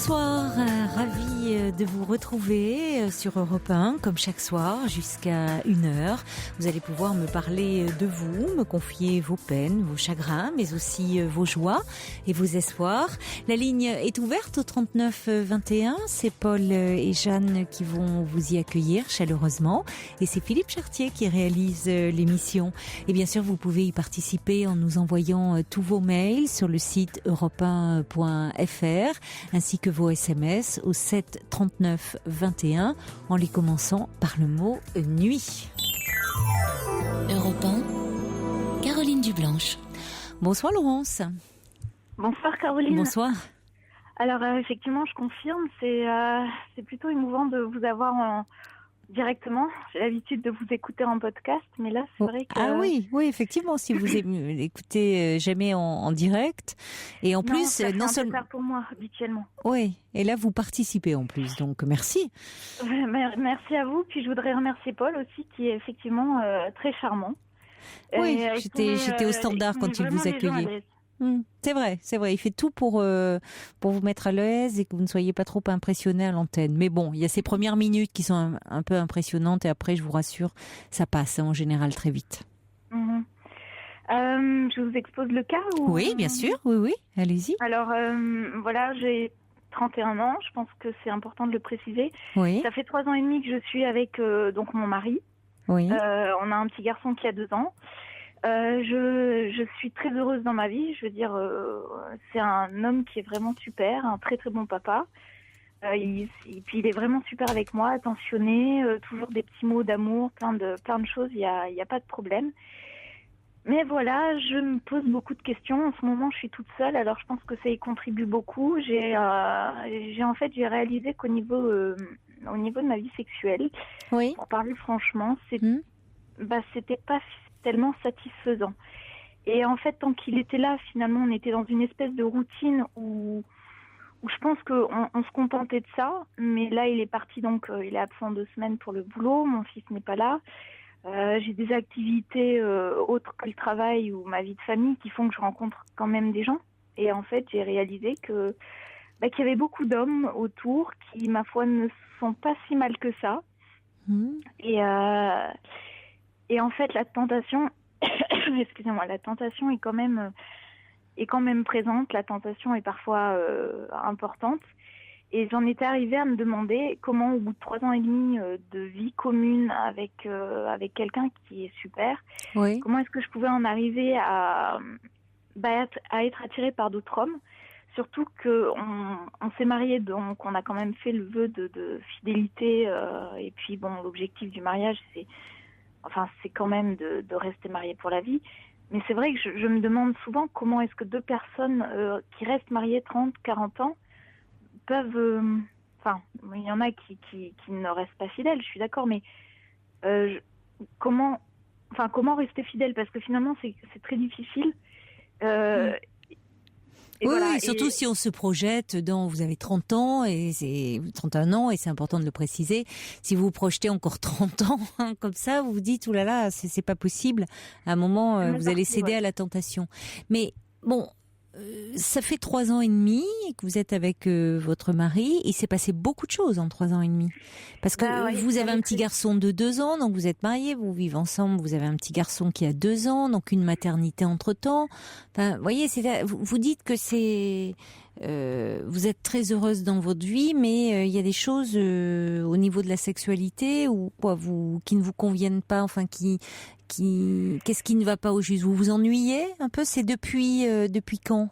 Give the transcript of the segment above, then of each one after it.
Bonsoir, ravie de vous retrouver sur Europe 1, comme chaque soir, jusqu'à 1h. Vous allez pouvoir me parler de vous, me confier vos peines, vos chagrins, mais aussi vos joies et vos espoirs. La ligne est ouverte au 39 21. C'est Paul et Jeanne qui vont vous y accueillir chaleureusement. Et c'est Philippe Chartier qui réalise l'émission. Et bien sûr, vous pouvez y participer en nous envoyant tous vos mails sur le site europe1.fr, ainsi que vos SMS au 7 39 21 en les commençant par le mot nuit. Europe 1, Caroline Dublanche. Bonsoir Laurence. Bonsoir Caroline. Bonsoir. Alors effectivement, je confirme, c'est plutôt émouvant de vous avoir directement. J'ai l'habitude de vous écouter en podcast, mais là c'est vrai que... Ah oui, effectivement, si vous écoutez jamais en direct, et en plus, ça non seulement pour moi habituellement. Oui, et là vous participez en plus, donc merci. Merci à vous, puis je voudrais remercier Paul aussi, qui est effectivement très charmant. Oui, j'étais au standard quand il vous accueillait. C'est vrai, il fait tout pour vous mettre à l'aise et que vous ne soyez pas trop impressionné à l'antenne. Mais bon, il y a ces premières minutes qui sont un peu impressionnantes et après, je vous rassure, ça passe en général très vite. Je vous expose le cas ou... Oui, bien sûr, oui, allez-y. Alors, voilà, j'ai 31 ans, je pense que c'est important de le préciser. Oui. Ça fait 3 ans et demi que je suis avec donc mon mari. Oui. On a un petit garçon qui a 2 ans. Je suis très heureuse dans ma vie. Je veux dire, c'est un homme qui est vraiment super, un très très bon papa. Puis il est vraiment super avec moi, attentionné, toujours des petits mots d'amour, plein de choses. Il y a pas de problème. Mais voilà, je me pose beaucoup de questions. En ce moment, je suis toute seule, alors je pense que ça y contribue beaucoup. J'ai réalisé qu'au niveau de ma vie sexuelle, oui. Pour parler franchement, c'était pas tellement satisfaisant. Et en fait, tant qu'il était là, finalement, on était dans une espèce de routine où je pense qu'on se contentait de ça. Mais là, il est parti, donc il est absent 2 semaines pour le boulot. Mon fils n'est pas là. J'ai des activités autres que le travail ou ma vie de famille qui font que je rencontre quand même des gens. Et en fait, j'ai réalisé qu'il y avait beaucoup d'hommes autour qui, ma foi, ne sont pas si mal que ça. Et en fait, la tentation, excusez-moi, la tentation est quand même présente. La tentation est parfois importante. Et j'en étais arrivée à me demander comment, au bout de 3 ans et demi de vie commune avec quelqu'un qui est super, oui. Comment est-ce que je pouvais en arriver à être attirée par d'autres hommes. Surtout qu'on s'est mariés, donc on a quand même fait le vœu de fidélité. Et puis bon, l'objectif du mariage, c'est quand même de rester mariés pour la vie. Mais c'est vrai que je me demande souvent comment est-ce que 2 personnes qui restent mariées 30, 40 ans peuvent... il y en a qui ne restent pas fidèles, je suis d'accord, mais comment rester fidèle? Parce que finalement, c'est très difficile. Oui, voilà, surtout si on se projette vous avez 30 ans et c'est 31 ans et c'est important de le préciser. Si vous vous projetez encore 30 ans comme ça, vous vous dites oulala, c'est pas possible. À un moment, vous allez céder à la tentation. Mais bon, ça fait 3 ans et demi que vous êtes avec votre mari. Il s'est passé beaucoup de choses en 3 ans et demi. Parce que vous avez un petit garçon de 2 ans, donc vous êtes mariés, vous vivez ensemble, vous avez un petit garçon qui a 2 ans, donc une maternité entre-temps. Enfin, vous voyez, vous dites que vous êtes très heureuse dans votre vie, mais il y a des choses au niveau de la sexualité qui ne vous conviennent pas, enfin qu'est-ce qui ne va pas au juste? Vous vous ennuyez un peu? C'est depuis quand?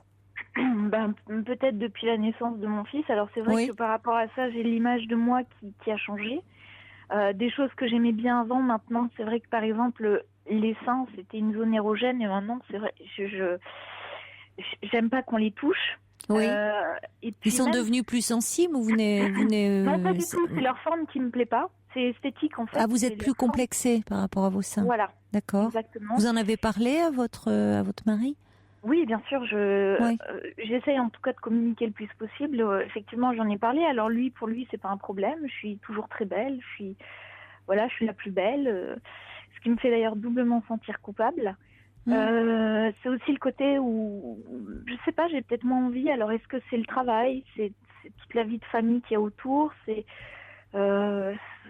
Peut-être depuis la naissance de mon fils. Alors c'est vrai que par rapport à ça, j'ai l'image de moi qui a changé. Des choses que j'aimais bien avant, maintenant, c'est vrai que par exemple, les seins, c'était une zone érogène et maintenant, c'est vrai, j'aime pas qu'on les touche. Oui. Et puis ils sont devenus plus sensibles ou Non, pas du tout. C'est leur forme qui me plaît pas. C'est esthétique en fait. Ah, vous êtes plus complexée par rapport à vos seins. Voilà. D'accord. Exactement. Vous en avez parlé à votre mari? Oui, bien sûr. J'essaye en tout cas de communiquer le plus possible. Effectivement, j'en ai parlé. Alors pour lui, c'est pas un problème. Je suis toujours très belle. Je suis la plus belle. Ce qui me fait d'ailleurs doublement sentir coupable. C'est aussi le côté où, je sais pas, j'ai peut-être moins envie. Alors, est-ce que c'est le travail? c'est toute la vie de famille qu'il y a autour.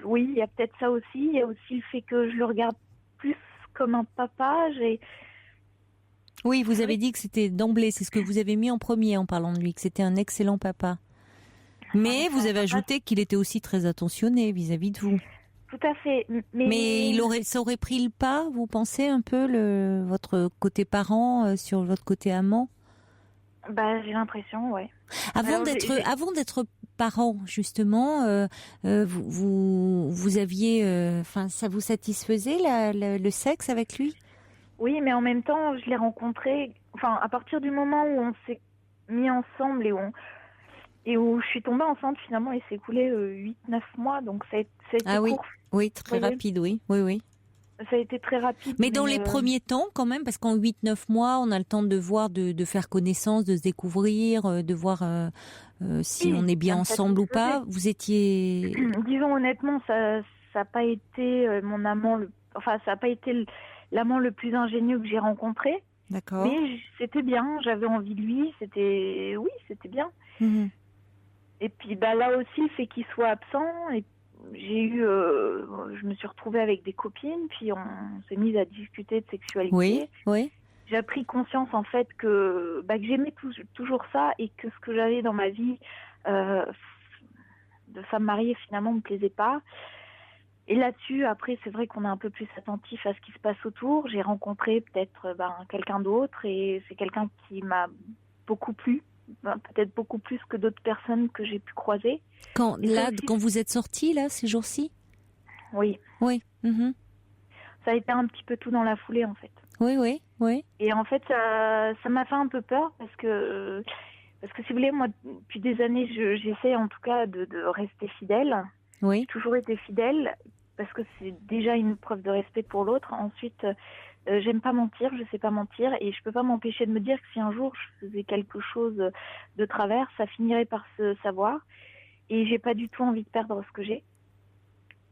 Oui, il y a peut-être ça aussi. Il y a aussi le fait que je le regarde plus comme un papa. Oui, vous avez dit que c'était d'emblée, c'est ce que vous avez mis en premier en parlant de lui, que c'était un excellent papa. Mais vous avez ajouté qu'il était aussi très attentionné vis-à-vis de vous. Tout à fait. Mais ça aurait pris le pas, vous pensez un peu, votre côté parent sur votre côté amant? J'ai l'impression, ouais. Avant d'être parent, justement, vous aviez, ça vous satisfaisait le sexe avec lui? Oui, mais en même temps, je l'ai rencontré. À partir du moment où on s'est mis ensemble et où je suis tombée enceinte, finalement, il s'est écoulé 8-9 mois, donc ça a été court. Oui, très rapide, oui. Ça a été très rapide. Mais dans les premiers temps, quand même, parce qu'en 8-9 mois, on a le temps de voir, de faire connaissance, de se découvrir, de voir si on est bien ensemble ou pas. Vous étiez... Disons honnêtement, ça n'a pas été mon amant, ça n'a pas été l'amant le plus ingénieux que j'ai rencontré. D'accord. Mais c'était bien, j'avais envie de lui, c'était bien. Mmh. Et puis là aussi, le fait qu'il soit absent, je me suis retrouvée avec des copines, puis on s'est mise à discuter de sexualité. Oui. J'ai pris conscience en fait que j'aimais toujours ça et que ce que j'avais dans ma vie de femme mariée finalement me plaisait pas. Et là-dessus, après, c'est vrai qu'on est un peu plus attentif à ce qui se passe autour. J'ai rencontré peut-être quelqu'un d'autre et c'est quelqu'un qui m'a beaucoup plu. Peut-être beaucoup plus que d'autres personnes que j'ai pu croiser. Quand vous êtes sortis, là, ces jours-ci? Oui. Oui. Mmh. Ça a été un petit peu tout dans la foulée, en fait. Oui. Et en fait, ça m'a fait un peu peur parce que si vous voulez, moi, depuis des années, j'essaie en tout cas de rester fidèle. Oui. J'ai toujours été fidèle parce que c'est déjà une preuve de respect pour l'autre. Ensuite, j'aime pas mentir, je sais pas mentir et je peux pas m'empêcher de me dire que si un jour je faisais quelque chose de travers, ça finirait par se savoir et j'ai pas du tout envie de perdre ce que j'ai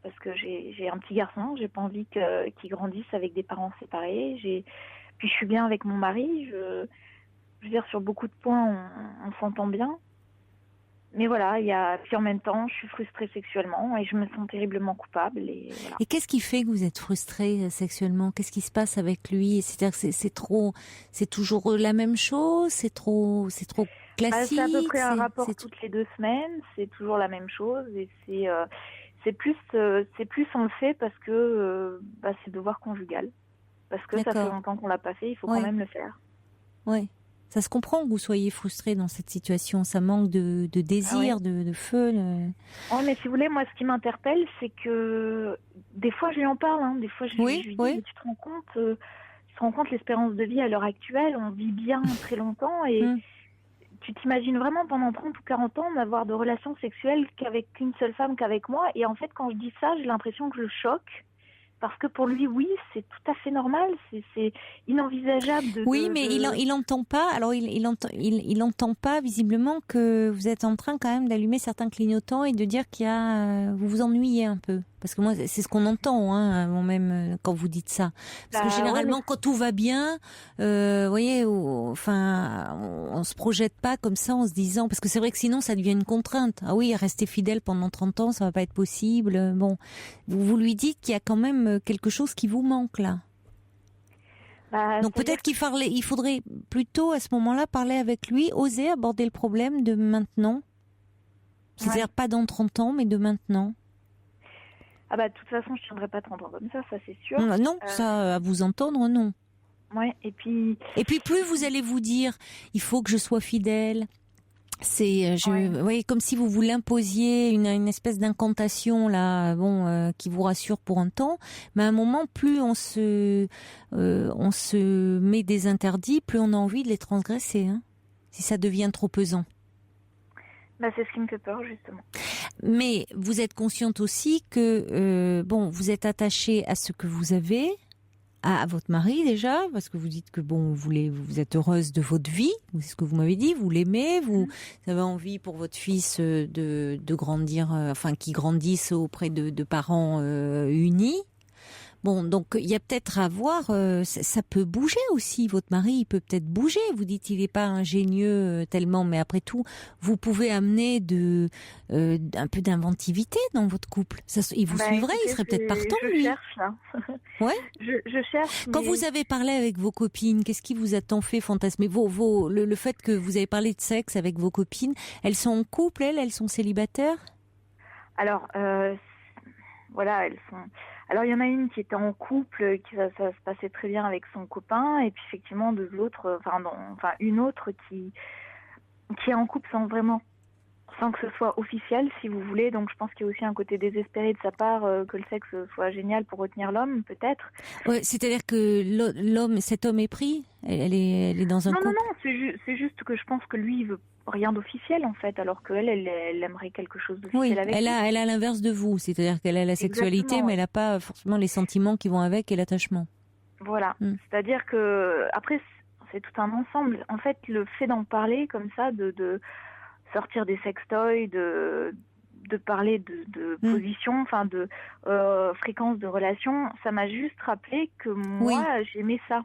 parce que j'ai un petit garçon, j'ai pas envie qu'il grandisse avec des parents séparés, puis je suis bien avec mon mari, je veux dire sur beaucoup de points on s'entend bien. Mais voilà, puis en même temps, je suis frustrée sexuellement et je me sens terriblement coupable. Et voilà. Et qu'est-ce qui fait que vous êtes frustrée sexuellement? Qu'est-ce qui se passe avec lui? C'est-à-dire que c'est toujours la même chose? C'est trop classique? C'est à peu près un rapport toutes les 2 semaines. C'est toujours la même chose et c'est plus on le fait parce que c'est devoir conjugal. Parce que ça fait longtemps qu'on l'a pas fait, il faut quand même le faire. Oui. Ça se comprend que vous soyez frustrée dans cette situation. Ça manque de désir, de feu. Oui, mais si vous voulez, moi, ce qui m'interpelle, c'est que des fois, je lui en parle. Des fois, je lui dis, mais tu te rends compte l'espérance de vie à l'heure actuelle, on vit bien très longtemps et tu t'imagines vraiment pendant 30 ou 40 ans n'avoir de relations sexuelles qu'avec une seule femme, qu'avec moi. Et en fait, quand je dis ça, j'ai l'impression que je le choque. Parce que pour lui, oui, c'est tout à fait normal, c'est inenvisageable mais il entend pas. Alors il entend pas visiblement que vous êtes en train quand même d'allumer certains clignotants et de dire vous vous ennuyez un peu. Parce que moi, c'est ce qu'on entend, moi-même, quand vous dites ça. Parce que généralement, quand tout va bien, vous voyez, on se projette pas comme ça en se disant, parce que c'est vrai que sinon, ça devient une contrainte. Ah oui, rester fidèle pendant 30 ans, ça va pas être possible. Bon, vous lui dites qu'il y a quand même quelque chose qui vous manque là. Donc peut-être qu'il faudrait plutôt à ce moment-là parler avec lui, oser aborder le problème de maintenant. C'est-à-dire pas dans 30 ans, mais de maintenant. De toute façon, je ne tiendrai pas 30 ans comme ça c'est sûr. Non, ça, à vous entendre, non. Ouais, et puis plus vous allez vous dire, il faut que je sois fidèle. Vous voyez, comme si vous vous l'imposiez une espèce d'incantation là, qui vous rassure pour un temps. Mais à un moment, plus on se met des interdits, plus on a envie de les transgresser. Si ça devient trop pesant. C'est ce qui me fait peur, justement. Mais vous êtes consciente aussi que, vous êtes attachée à ce que vous avez, à votre mari déjà, parce que vous dites que vous êtes heureuse de votre vie, c'est ce que vous m'avez dit, vous l'aimez, vous avez envie pour votre fils de grandir, qu'il grandisse auprès de parents unis. Bon, donc il y a peut-être à voir, ça peut bouger aussi. Votre mari, il peut peut-être bouger. Vous dites il n'est pas ingénieux tellement, mais après tout, vous pouvez amener un peu d'inventivité dans votre couple. Il vous suivrait, écoutez, il serait peut-être partant, lui. Je cherche, là. Ouais. Je cherche. Quand mais... vous avez parlé avec vos copines, qu'est-ce qui vous a tant fait fantasmer le fait que vous avez parlé de sexe avec vos copines, elles sont en couple, elles sont célibataires? Alors, voilà, elles sont... Alors, il y en a une qui était en couple, ça se passait très bien avec son copain, et puis effectivement, une autre qui est en couple sans que ce soit officiel, si vous voulez. Donc, je pense qu'il y a aussi un côté désespéré de sa part que le sexe soit génial pour retenir l'homme, peut-être. Ouais, c'est-à-dire que cet homme est pris. Elle est dans un couple. Non, c'est juste que je pense que lui, il veut rien d'officiel en fait, alors qu'elle, elle aimerait quelque chose d'officiel avec lui. Elle a l'inverse de vous, c'est-à-dire qu'elle a la sexualité, exactement, mais elle n'a pas forcément les sentiments qui vont avec et l'attachement. Voilà, c'est-à-dire que après, c'est tout un ensemble. En fait, le fait d'en parler comme ça, de sortir des sextoys, de parler de position, enfin de fréquence de relation, ça m'a juste rappelé que moi, j'aimais ça.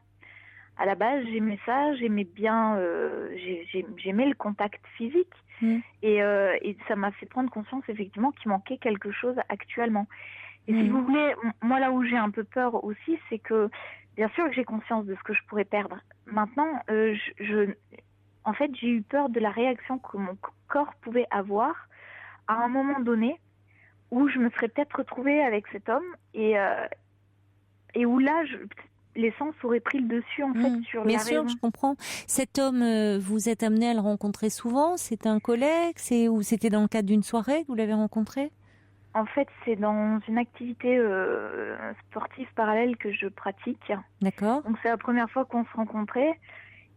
À la base, j'aimais ça, j'aimais bien, j'aimais le contact physique, et ça m'a fait prendre conscience effectivement qu'il manquait quelque chose actuellement. Et si vous voulez, moi là où j'ai un peu peur aussi, c'est que bien sûr que j'ai conscience de ce que je pourrais perdre. Maintenant, en fait, j'ai eu peur de la réaction que mon corps pouvait avoir à un moment donné où je me serais peut-être retrouvée avec cet homme et où là, l'essence aurait pris le dessus en fait sur la raison. Bien sûr, je comprends. Cet homme, vous êtes amené à le rencontrer souvent? C'est un collègue? Ou c'était dans le cadre d'une soirée que vous l'avez rencontré? En fait, c'est dans une activité sportive parallèle que je pratique. D'accord. Donc c'est la première fois qu'on se rencontrait.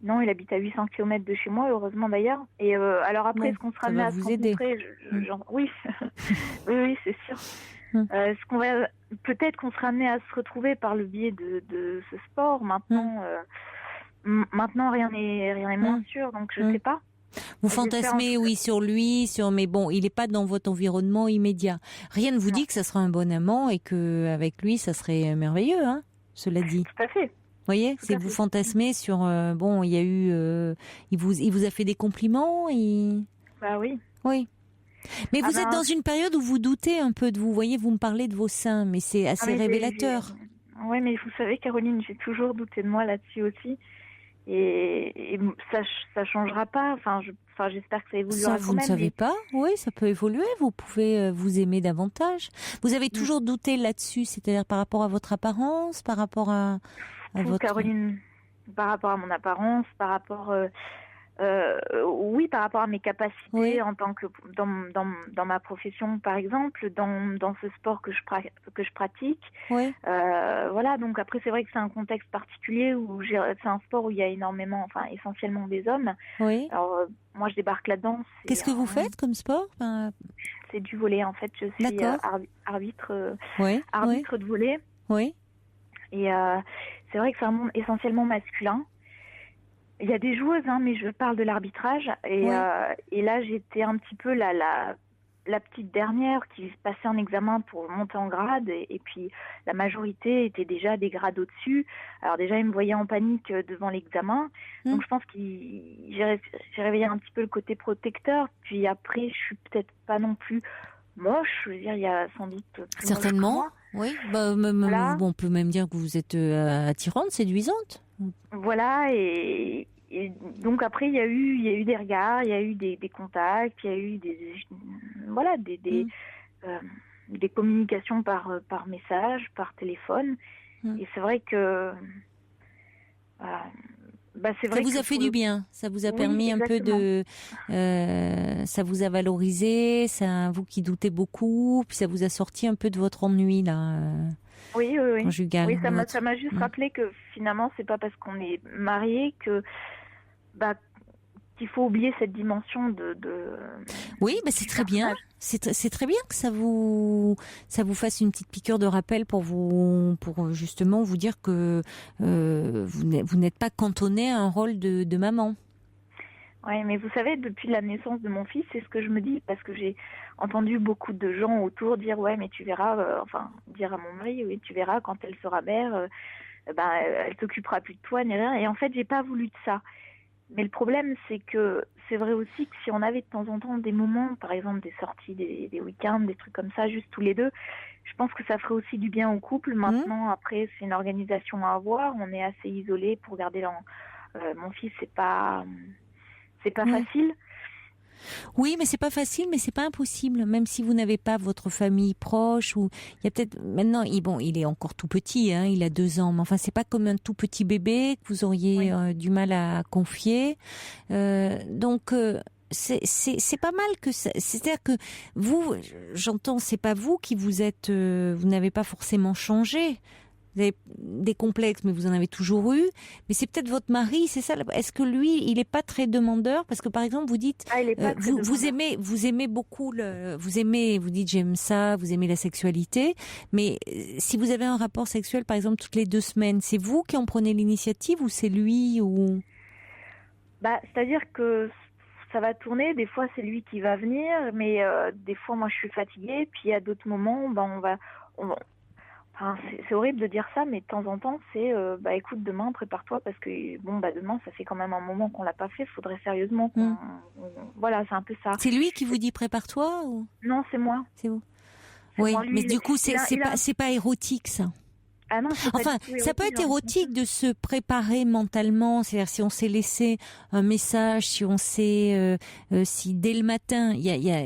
Non, il habite à 800 km de chez moi, heureusement d'ailleurs. Et alors après, est-ce qu'on sera amené à se rencontrer? Oui, oui, c'est sûr. Peut-être qu'on sera amené à se retrouver par le biais de ce sport. Maintenant, rien n'est moins sûr, donc je sais pas. Vous fantasmez, sur lui, mais bon, il n'est pas dans votre environnement immédiat. Rien ne vous dit que ça sera un bon amant et que avec lui, ça serait merveilleux, hein, cela dit. Tout à fait. Vous voyez, c'est vous fantasmez sur il y a eu, il vous a fait des compliments, Bah oui. Oui. Mais vous êtes dans une période où vous doutez un peu de vous. Vous voyez, vous me parlez de vos seins, mais c'est assez révélateur. Oui, mais vous savez, Caroline, j'ai toujours douté de moi là-dessus aussi. Et ça changera pas. Enfin, j'espère que ça évoluera. Ça, vous ne savez pas. Oui, ça peut évoluer. Vous pouvez vous aimer davantage. Vous avez toujours douté là-dessus, c'est-à-dire par rapport à votre apparence, par rapport à votre... Caroline, par rapport à mon apparence, par rapport... par rapport à mes capacités en tant que dans ma profession par exemple, dans ce sport que je pratique. Voilà, donc après c'est vrai que c'est un contexte particulier où c'est un sport où il y a essentiellement des hommes. Alors moi je débarque là-dedans. Qu'est-ce que vous faites comme sport? C'est du volley en fait. Je suis arbitre de volley. Et c'est vrai que c'est un monde essentiellement masculin. Il y a des joueuses, mais je parle de l'arbitrage. Et là, j'étais un petit peu la petite dernière qui passait un examen pour monter en grade. Et puis, la majorité était déjà des grades au-dessus. Alors déjà, ils me voyaient en panique devant l'examen. Donc, je pense que j'ai réveillé un petit peu le côté protecteur. Puis après, je suis peut-être pas non plus moche. Je veux dire, il y a sans doute plus certainement. Moche que moi. Voilà. On peut même dire que vous êtes attirante, séduisante. Voilà, et donc après il y a eu des regards, il y a eu des contacts, il y a eu des communications par message, par téléphone. Et c'est vrai que ça vous a fait du bien, ça vous a permis un peu de ça vous a valorisé, vous qui doutez beaucoup, puis ça vous a sorti un peu de votre ennui là. Oui. Conjugal. Oui, ça m'a juste rappelé que finalement, c'est pas parce qu'on est marié qu'il faut oublier cette dimension de... Oui, c'est très bien. C'est très bien que ça vous fasse une petite piqûre de rappel pour justement vous dire que vous n'êtes pas cantonné à un rôle de maman. Ouais, mais vous savez, depuis la naissance de mon fils, c'est ce que je me dis, parce que j'ai entendu beaucoup de gens autour dire, ouais, mais tu verras, dire à mon mari, oui, tu verras, quand elle sera mère, elle s'occupera plus de toi, ni rien. Et en fait, j'ai pas voulu de ça. Mais le problème, c'est que c'est vrai aussi que si on avait de temps en temps des moments, par exemple des sorties, des week-ends, des trucs comme ça, juste tous les deux, je pense que ça ferait aussi du bien au couple. Maintenant, après, c'est une organisation à avoir. On est assez isolés pour garder mon fils, c'est pas facile. Oui, mais c'est pas facile, mais c'est pas impossible. Même si vous n'avez pas votre famille proche, ou il y a peut-être maintenant, il est encore tout petit, hein, il a 2 ans, mais enfin c'est pas comme un tout petit bébé que vous auriez du mal à confier. Donc c'est pas mal que ça, c'est-à-dire que vous, j'entends, c'est pas vous qui vous êtes, vous n'avez pas forcément changé. Vous avez des complexes, mais vous en avez toujours eu. Mais c'est peut-être votre mari, c'est ça. Est-ce que lui, il est pas très demandeur? Parce que par exemple, vous dites, vous aimez beaucoup vous dites j'aime ça, vous aimez la sexualité. Mais si vous avez un rapport sexuel, par exemple, toutes les 2 semaines, c'est vous qui en prenez l'initiative ou c'est lui ou? C'est-à-dire que ça va tourner. Des fois, c'est lui qui va venir, mais des fois, moi, je suis fatiguée. Puis à d'autres moments, c'est horrible de dire ça, mais de temps en temps, c'est écoute, demain, prépare-toi parce que demain, ça fait quand même un moment qu'on l'a pas fait. Faudrait sérieusement voilà, c'est un peu ça. C'est lui qui vous dit prépare-toi ou? Non, c'est moi. C'est vous. Oui, moi, lui, mais du coup, c'est pas érotique ça. Ah non, enfin, ça peut être érotique de se préparer mentalement, c'est-à-dire si on s'est laissé un message, si on s'est, si dès le matin, il y a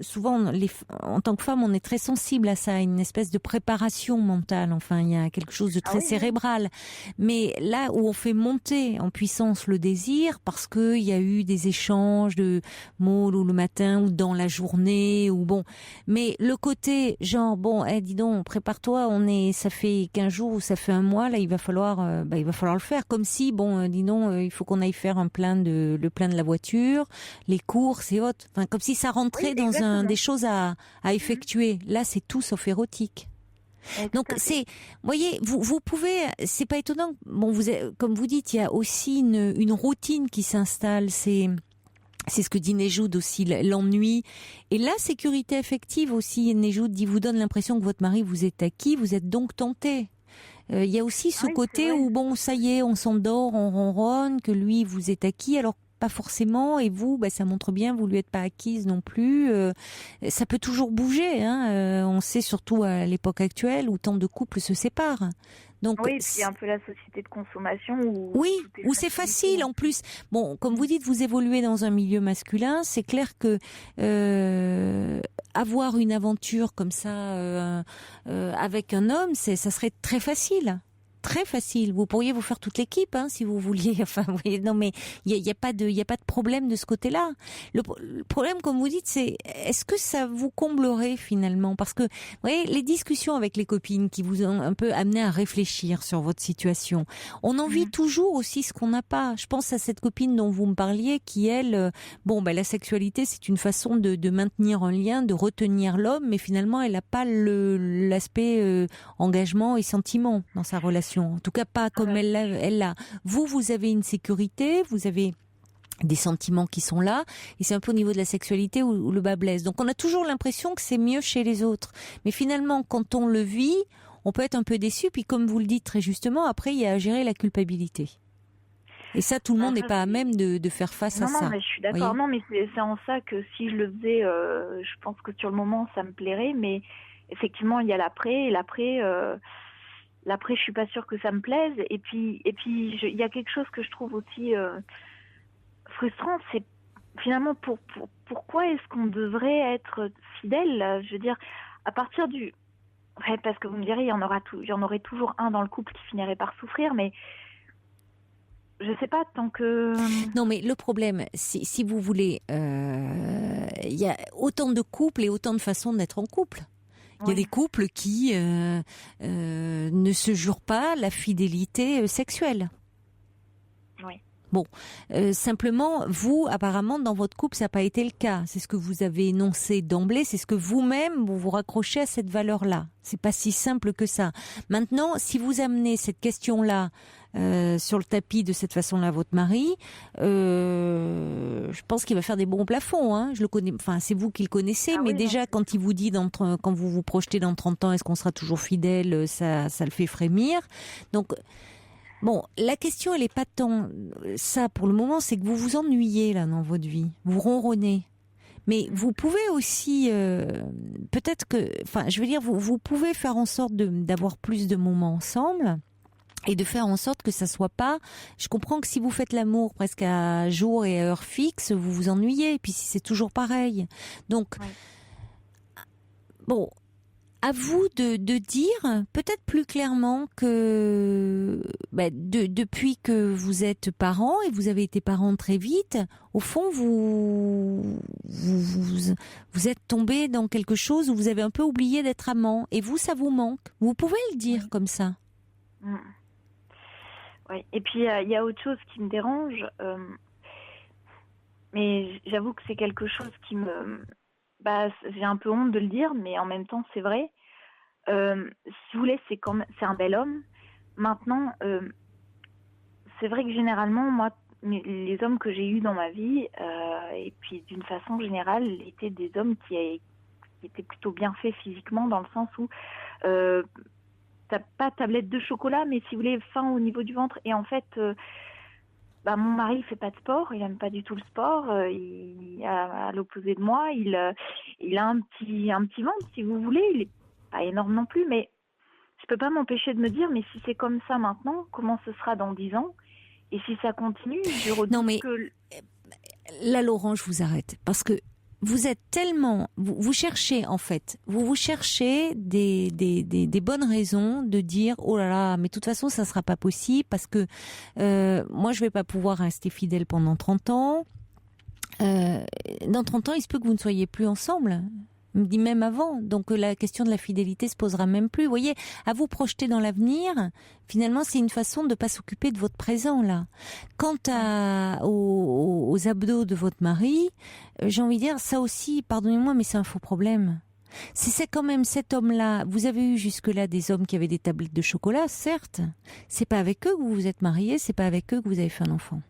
souvent en tant que femme, on est très sensible à ça, une espèce de préparation mentale. Enfin, il y a quelque chose de très cérébral. Mais là où on fait monter en puissance le désir, parce que il y a eu des échanges de mots le matin ou dans la journée ou bon, mais le côté genre dis donc, prépare-toi, ça fait 15 jours ou ça fait 1 mois, là il va falloir le faire, comme si dis donc, il faut qu'on aille faire le plein de la voiture, les courses et autres, enfin comme si ça rentrait dans des choses à effectuer. Là c'est tout sauf érotique. Donc vous voyez, vous pouvez, c'est pas étonnant. Comme vous dites, il y a aussi une routine qui s'installe. C'est ce que dit Nejoud aussi, l'ennui. Et la sécurité affective aussi, Nejoud dit, vous donne l'impression que votre mari vous est acquis, vous êtes donc tenté. Il y a aussi ce côté où, ça y est, on s'endort, on ronronne, que lui vous est acquis, alors pas forcément, et vous, ça montre bien, vous lui êtes pas acquise non plus. Ça peut toujours bouger, hein. On sait surtout à l'époque actuelle où tant de couples se séparent. Donc, oui, c'est un peu la société de consommation où c'est facile en plus. Bon, comme vous dites, vous évoluez dans un milieu masculin, c'est clair que avoir une aventure comme ça avec un homme, ça serait très facile. Très facile. Vous pourriez vous faire toute l'équipe, hein, si vous vouliez. Enfin, vous voyez, non, mais il y a pas de problème de ce côté-là. Le problème, comme vous dites, c'est est-ce que ça vous comblerait finalement? Parce que, vous voyez, les discussions avec les copines qui vous ont un peu amené à réfléchir sur votre situation, on en vit toujours aussi ce qu'on n'a pas. Je pense à cette copine dont vous me parliez, qui elle, la sexualité, c'est une façon de maintenir un lien, de retenir l'homme, mais finalement, elle n'a pas l'aspect engagement et sentiment dans sa relation. En tout cas, pas comme elle l'a. Vous avez une sécurité, vous avez des sentiments qui sont là, et c'est un peu au niveau de la sexualité où le bas blesse. Donc on a toujours l'impression que c'est mieux chez les autres. Mais finalement, quand on le vit, on peut être un peu déçu, puis comme vous le dites très justement, après il y a à gérer la culpabilité. Et ça, tout le monde n'est pas à même de faire face à ça. Non, mais je suis d'accord. Non, mais c'est en ça que si je le faisais, je pense que sur le moment, ça me plairait, mais effectivement, il y a l'après, et l'après, je suis pas sûre que ça me plaise. Et puis, il y a quelque chose que je trouve aussi frustrant, c'est finalement pourquoi est-ce qu'on devrait être fidèle? Je veux dire, à partir du, parce que vous me direz, il y en aurait toujours un dans le couple qui finirait par souffrir, mais je sais pas, tant que... Non, mais le problème, si vous voulez, il y a autant de couples et autant de façons d'être en couple. Il y a des couples qui ne se jurent pas la fidélité sexuelle. Oui. Bon, simplement, vous, apparemment, dans votre couple, ça n'a pas été le cas. C'est ce que vous avez énoncé d'emblée, c'est ce que vous-même, vous raccrochez à cette valeur-là. C'est pas si simple que ça. Maintenant, si vous amenez cette question-là sur le tapis de cette façon-là votre mari, je pense qu'il va faire des bons plafonds. Hein. Je le connais, enfin c'est vous qui le connaissez, mais déjà quand il vous dit quand vous vous projetez dans 30 ans, est-ce qu'on sera toujours fidèle, ça le fait frémir. Donc bon, la question elle est pas tant ça pour le moment, c'est que vous vous ennuyez là dans votre vie, vous ronronnez. Mais vous pouvez aussi, peut-être que, enfin, je veux dire, vous pouvez faire en sorte d'avoir plus de moments ensemble et de faire en sorte que ça soit pas. Je comprends que si vous faites l'amour presque à jour et à heure fixe, vous vous ennuyez. Et puis si c'est toujours pareil, donc bon. À vous de dire peut-être plus clairement que depuis que vous êtes parent et vous avez été parent très vite, au fond vous êtes tombé dans quelque chose où vous avez un peu oublié d'être amant et vous ça vous manque. Vous pouvez le dire comme ça. Oui. Et puis il y a autre chose qui me dérange, mais j'avoue que c'est quelque chose qui me j'ai un peu honte de le dire, mais en même temps, c'est vrai. Si vous voulez, c'est un bel homme. Maintenant, c'est vrai que généralement, moi, les hommes que j'ai eus dans ma vie, et puis d'une façon générale, étaient des hommes qui étaient plutôt bien faits physiquement, dans le sens où t'as pas tablette de chocolat, mais si vous voulez, fin au niveau du ventre. Et en fait... mon mari il fait pas de sport, il aime pas du tout le sport, à l'opposé de moi, il a un petit ventre si vous voulez, il est pas énorme non plus, mais je peux pas m'empêcher de me dire mais si c'est comme ça maintenant, comment ce sera dans 10 ans? Et si ça continue, je redoute non mais là Laurent, je vous arrête parce que vous êtes tellement, vous cherchez en fait, vous cherchez des bonnes raisons de dire oh là là, mais de toute façon ça sera pas possible parce que moi je vais pas pouvoir rester fidèle pendant 30 ans. Dans 30 ans, il se peut que vous ne soyez plus ensemble. Me dit même avant, donc la question de la fidélité se posera même plus. Vous voyez, à vous projeter dans l'avenir, finalement, c'est une façon de ne pas s'occuper de votre présent là. Quant aux abdos de votre mari, j'ai envie de dire ça aussi. Pardonnez-moi, mais c'est un faux problème. C'est quand même cet homme-là. Vous avez eu jusque-là des hommes qui avaient des tablettes de chocolat, certes. C'est pas avec eux que vous vous êtes mariés, c'est pas avec eux que vous avez fait un enfant.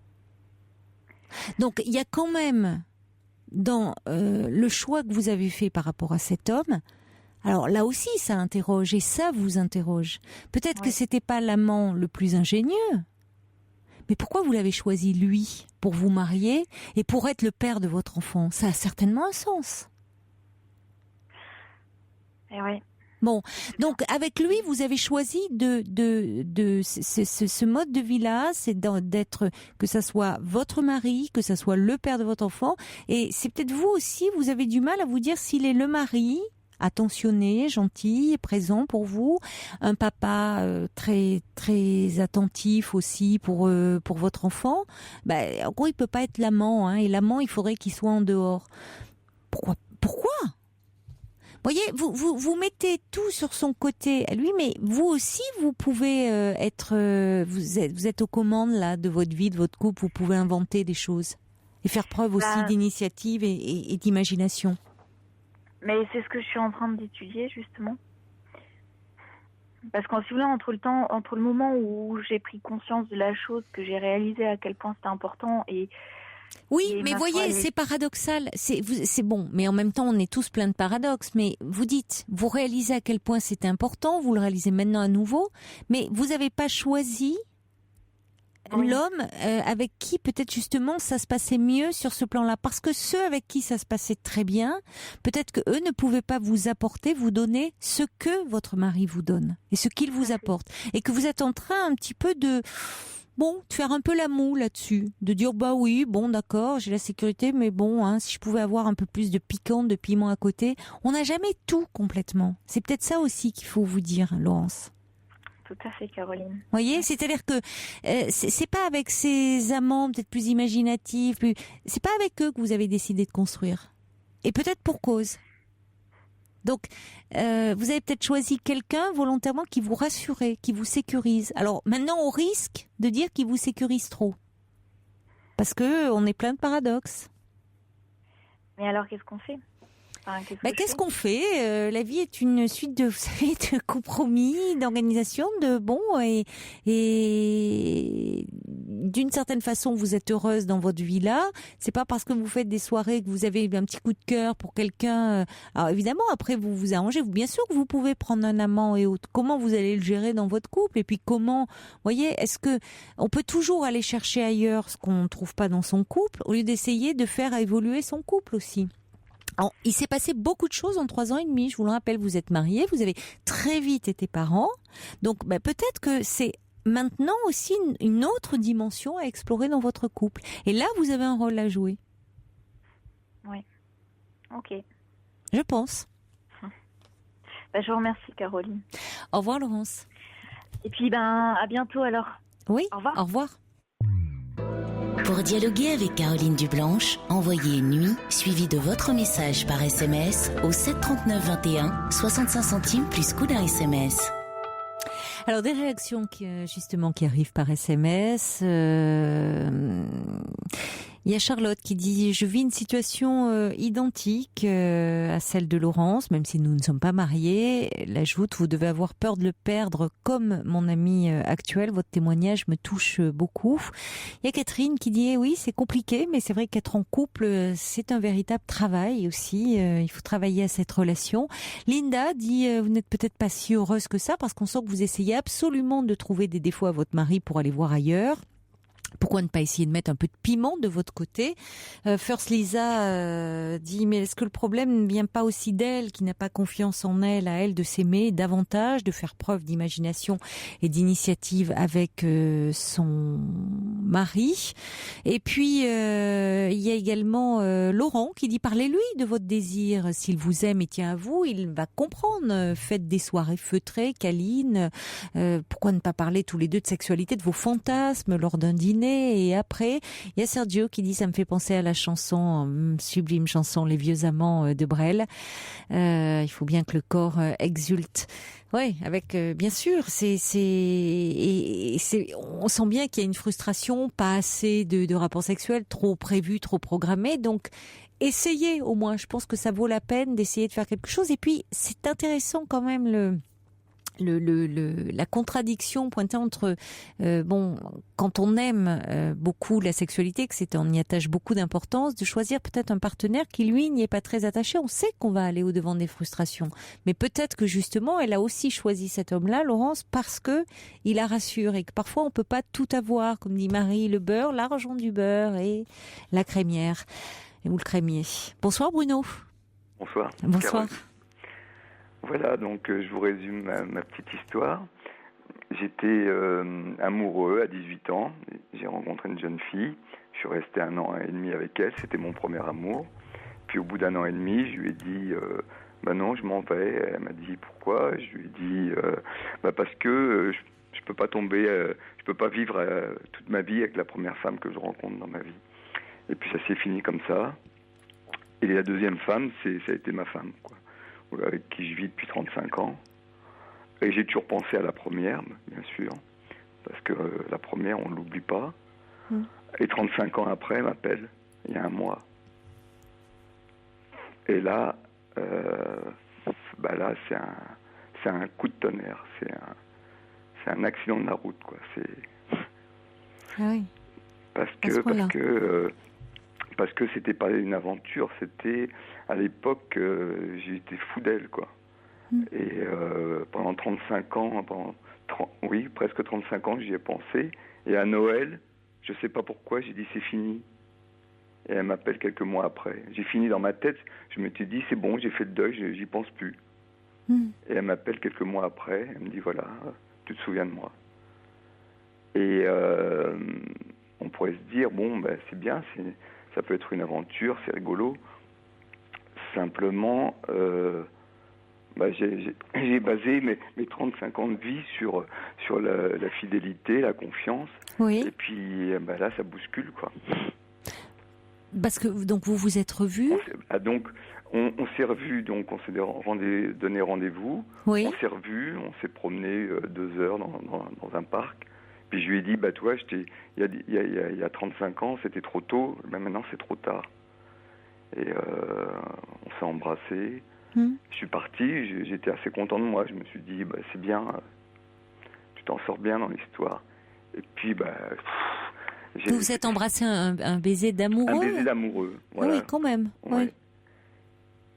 Donc il y a quand même dans le choix que vous avez fait par rapport à cet homme, alors là aussi ça interroge et ça vous interroge. Peut-être que c'était pas l'amant le plus ingénieux, mais pourquoi vous l'avez choisi lui pour vous marier et pour être le père de votre enfant? Ça a certainement un sens. Eh oui. Bon, donc avec lui, vous avez choisi ce mode de vie-là, c'est d'être, que ça soit votre mari, que ça soit le père de votre enfant, et c'est peut-être vous aussi, vous avez du mal à vous dire s'il est le mari, attentionné, gentil, présent pour vous, un papa très très attentif aussi pour votre enfant. En gros, il peut pas être l'amant, hein, et l'amant, il faudrait qu'il soit en dehors. Pourquoi? Voyez, vous mettez tout sur son côté à lui, mais vous aussi, vous pouvez vous êtes aux commandes là de votre vie, de votre couple. Vous pouvez inventer des choses et faire preuve aussi d'initiative et d'imagination. Mais c'est ce que je suis en train d'étudier justement, parce qu'en si vous voulez, entre le moment où j'ai pris conscience de la chose, que j'ai réalisé à quel point c'était important et mais voyez, c'est paradoxal. C'est bon, mais en même temps, on est tous pleins de paradoxes. Mais vous réalisez à quel point c'était important, vous le réalisez maintenant à nouveau, mais vous n'avez pas choisi l'homme avec qui peut-être justement ça se passait mieux sur ce plan-là. Parce que ceux avec qui ça se passait très bien, peut-être que eux ne pouvaient pas vous donner ce que votre mari vous donne et ce qu'il vous apporte. Et que vous êtes en train un petit peu de faire un peu la moue là-dessus, de dire oui, d'accord, j'ai la sécurité, mais si je pouvais avoir un peu plus de piquant, de piment à côté, on n'a jamais tout complètement. C'est peut-être ça aussi qu'il faut vous dire, Laurence. Tout à fait, Caroline. Vous voyez, c'est-à-dire que c'est pas avec ces amants peut-être plus imaginatifs, c'est pas avec eux que vous avez décidé de construire. Et peut-être pour cause. Donc, vous avez peut-être choisi quelqu'un volontairement qui vous rassurait, qui vous sécurise. Alors, maintenant, on risque de dire qu'il vous sécurise trop. Parce que on est plein de paradoxes. Mais alors, qu'est-ce qu'on fait? Qu'est-ce qu'on fait? La vie est une suite de, vous savez, de compromis, d'organisation, et d'une certaine façon, vous êtes heureuse dans votre vie là. C'est pas parce que vous faites des soirées que vous avez un petit coup de cœur pour quelqu'un. Alors évidemment, après vous vous arrangez. Bien sûr que vous pouvez prendre un amant et autres. Comment vous allez le gérer dans votre couple? Et puis comment, voyez, est-ce que on peut toujours aller chercher ailleurs ce qu'on ne trouve pas dans son couple au lieu d'essayer de faire évoluer son couple aussi? Alors, il s'est passé beaucoup de choses en 3 ans et demi. Je vous le rappelle, vous êtes mariés, vous avez très vite été parents. Donc, peut-être que c'est maintenant aussi une autre dimension à explorer dans votre couple. Et là, vous avez un rôle à jouer. Oui. Ok. Je pense. Je vous remercie, Caroline. Au revoir, Laurence. Et puis, à bientôt alors. Oui. Au revoir. Au revoir. Pour dialoguer avec Caroline Dublanche, envoyez nuit suivi de votre message par SMS au 7 39 21, 65 centimes plus coût d'un SMS. Alors des réactions qui arrivent par SMS. Il y a Charlotte qui dit: je vis une situation identique à celle de Laurence, même si nous ne sommes pas mariés. Elle ajoute: vous devez avoir peur de le perdre comme mon ami actuel. Votre témoignage me touche beaucoup. Il y a Catherine qui dit: oui, c'est compliqué, mais c'est vrai qu'être en couple, c'est un véritable travail aussi. Il faut travailler à cette relation. Linda dit: vous n'êtes peut-être pas si heureuse que ça, parce qu'on sent que vous essayez absolument de trouver des défauts à votre mari pour aller voir ailleurs. Pourquoi ne pas essayer de mettre un peu de piment de votre côté? First Lisa dit: mais est-ce que le problème ne vient pas aussi d'elle, qui n'a pas confiance en elle, à elle de s'aimer davantage, de faire preuve d'imagination et d'initiative avec son mari? Et puis il y a également Laurent qui dit: parlez-lui de votre désir. S'il vous aime et tient à vous, il va comprendre. Faites des soirées feutrées, câlines. Pourquoi ne pas parler tous les deux de sexualité, de vos fantasmes lors d'un dîner? Et après, il y a Sergio qui dit: ça me fait penser à la chanson, sublime chanson, Les Vieux Amants de Brel. Il faut bien que le corps exulte. Oui, avec bien sûr, on sent bien qu'il y a une frustration, pas assez de rapports sexuels, trop prévus, trop programmés. Donc, essayez au moins. Je pense que ça vaut la peine d'essayer de faire quelque chose. Et puis, c'est intéressant quand même la contradiction pointée entre quand on aime beaucoup la sexualité, on y attache beaucoup d'importance, de choisir peut-être un partenaire qui lui n'y est pas très attaché. On sait qu'on va aller au-devant des frustrations, mais peut-être que justement elle a aussi choisi cet homme-là, Laurence, parce que il la rassure, et que parfois on peut pas tout avoir, comme dit Marie: le beurre, l'argent du beurre et la crémière ou le crémier. Bonsoir Bruno. Bonsoir. Bonsoir. Caroline. Voilà, donc je vous résume ma petite histoire. J'étais amoureux à 18 ans. J'ai rencontré une jeune fille. Je suis resté 1 an et demi avec elle. C'était mon premier amour. Puis au bout d'1 an et demi, je lui ai dit non, je m'en vais. Elle m'a dit pourquoi. Je lui ai dit parce que je peux pas tomber, je peux pas vivre toute ma vie avec la première femme que je rencontre dans ma vie. Et puis ça s'est fini comme ça. Et la deuxième femme, ça a été ma femme, quoi, avec qui je vis depuis 35 ans. Et j'ai toujours pensé à la première, bien sûr, parce que la première, on ne l'oublie pas. Et 35 ans après, elle m'appelle, il y a 1 mois. Et là, là c'est un coup de tonnerre, c'est un accident de la route, quoi. Ah oui. Parce que c'était pas une aventure, c'était à l'époque j'étais fou d'elle, quoi. Et pendant 35 ans, presque 35 ans, j'y ai pensé. Et à Noël, je sais pas pourquoi, j'ai dit c'est fini. Et elle m'appelle quelques mois après. J'ai fini dans ma tête, je m'étais dit c'est bon, j'ai fait le deuil, j'y pense plus. Et elle m'appelle quelques mois après, elle me dit voilà, tu te souviens de moi. Et on pourrait se dire c'est bien, ça peut être une aventure, c'est rigolo. Simplement, j'ai basé mes 35 ans de vie sur la fidélité, la confiance. Oui. Et puis là, ça bouscule, quoi. Parce que donc vous vous êtes revus. On s'est revus, donc on s'est donné rendez-vous. Oui. On s'est revus, on s'est promené 2 heures dans un parc. Puis je lui ai dit, toi, il y a 35 ans, c'était trop tôt, mais maintenant c'est trop tard. Et on s'est embrassés. Je suis parti, j'étais assez content de moi. Je me suis dit, c'est bien, tu t'en sors bien dans l'histoire. Et puis, vous vous êtes embrassé un baiser d'amoureux? Un baiser d'amoureux, voilà. Oui, quand même. Ouais. Oui.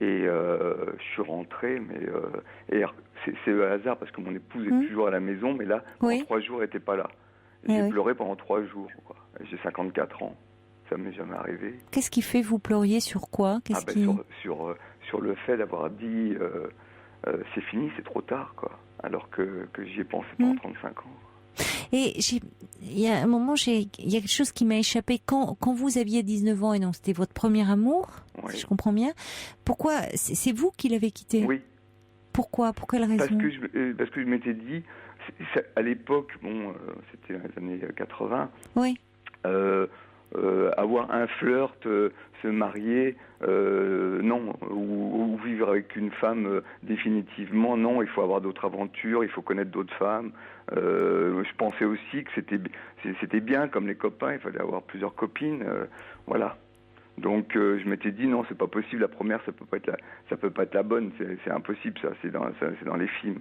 Et je suis rentré, mais c'est le hasard parce que mon épouse est toujours à la maison, mais là, pendant 3 jours, elle n'était pas là. J'ai pleuré pendant 3 jours. Quoi. J'ai 54 ans, ça m'est jamais arrivé. Qu'est-ce qui fait vous pleuriez sur quoi? Sur le fait d'avoir dit c'est fini, c'est trop tard, quoi. Alors que j'y ai pensé pendant 35 ans. Et il y a un moment, il y a quelque chose qui m'a échappé. Quand vous aviez 19 ans, et non, c'était votre premier amour, si je comprends bien, pourquoi, c'est vous qui l'avez quitté? Oui. Pourquoi? Pour quelle raison? Parce que je m'étais dit, à l'époque, c'était dans les années 80, avoir un flirt, se marier, non, ou vivre avec une femme définitivement, non, il faut avoir d'autres aventures, il faut connaître d'autres femmes. Je pensais aussi que c'était bien, comme les copains, il fallait avoir plusieurs copines, voilà. Donc je m'étais dit non, c'est pas possible, la première ça peut pas être la bonne, c'est impossible, ça, c'est dans les films.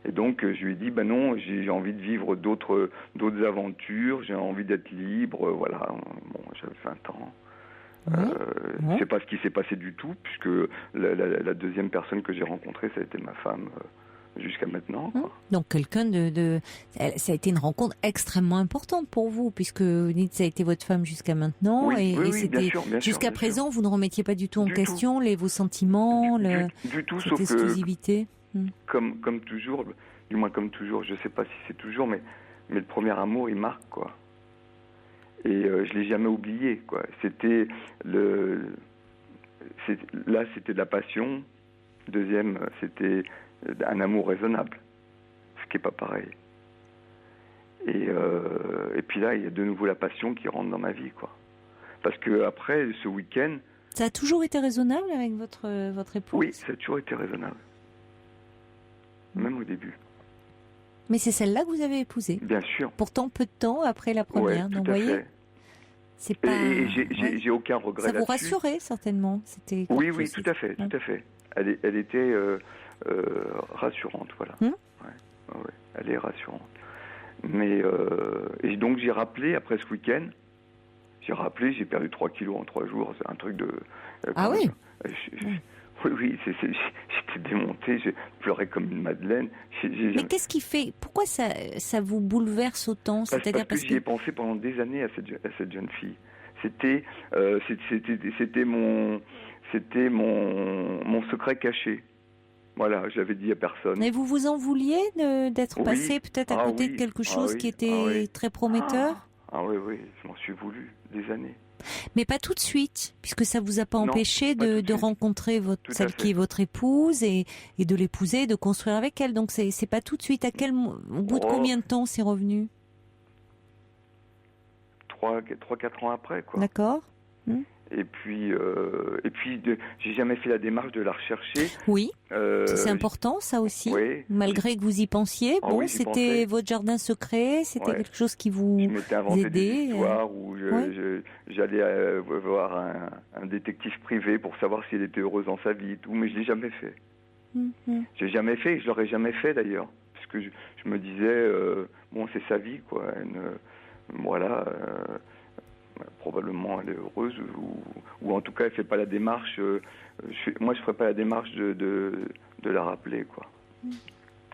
Et donc je lui ai dit non, j'ai envie de vivre d'autres aventures, j'ai envie d'être libre, voilà. Bon, j'avais 20 ans. C'est pas ce qui s'est passé du tout, puisque la deuxième personne que j'ai rencontrée, ça a été ma femme jusqu'à maintenant. Quoi. Donc quelqu'un ça a été une rencontre extrêmement importante pour vous, puisque vous dites ça a été votre femme jusqu'à maintenant, et c'était jusqu'à présent vous ne remettiez pas du tout en question vos sentiments, du tout, cette sauf exclusivité. Comme toujours, du moins comme toujours, je sais pas si c'est toujours, mais le premier amour il marque, quoi. Et je l'ai jamais oublié, quoi. C'était de la passion. Deuxième, c'était un amour raisonnable, ce qui est pas pareil. Et puis là, il y a de nouveau la passion qui rentre dans ma vie, quoi. Parce que après ce week-end, ça a toujours été raisonnable avec votre épouse? Oui, ça a toujours été raisonnable, même au début. Mais c'est celle-là que vous avez épousée. Bien sûr. Pourtant, peu de temps après la première. Ouais, donc, vous voyez, c'est pas. Et j'ai aucun regret là-dessus. Ça vous rassurait certainement. C'était. Oui, tout à fait, tout à fait. Elle était rassurante, voilà. Elle est rassurante. Mais et donc j'ai rappelé après ce week-end. J'ai perdu 3 kilos en 3 jours. C'est un truc de. Oui. Oui, j'étais démonté, j'ai pleuré comme une madeleine. Mais qu'est-ce qui fait? Pourquoi ça vous bouleverse autant? C'est-à-dire parce que j'y ai pensé pendant des années à cette jeune fille. C'était mon secret caché. Voilà, je l'avais dit à personne. Et vous vous en vouliez d'être passé peut-être à côté de quelque chose qui était très prometteur? Oui, je m'en suis voulu des années. Mais pas tout de suite, puisque ça vous a pas empêché de rencontrer celle qui est votre épouse et de l'épouser, de construire avec elle. Donc c'est pas tout de suite. Au bout de combien de temps c'est revenu? 3-4 ans après, quoi. D'accord. Et puis j'ai jamais fait la démarche de la rechercher. Oui, c'est important ça aussi. Oui. Malgré que vous y pensiez, c'était votre jardin secret, c'était quelque chose qui vous aidait. Je m'étais inventé des histoires où j'allais voir un détective privé pour savoir si elle était heureuse dans sa vie et tout, mais je l'ai jamais fait. J'ai jamais fait, et je l'aurais jamais fait d'ailleurs, puisque je me disais c'est sa vie, quoi. Probablement elle est heureuse ou en tout cas elle fait pas la démarche. Moi je ferais pas la démarche de la rappeler, quoi.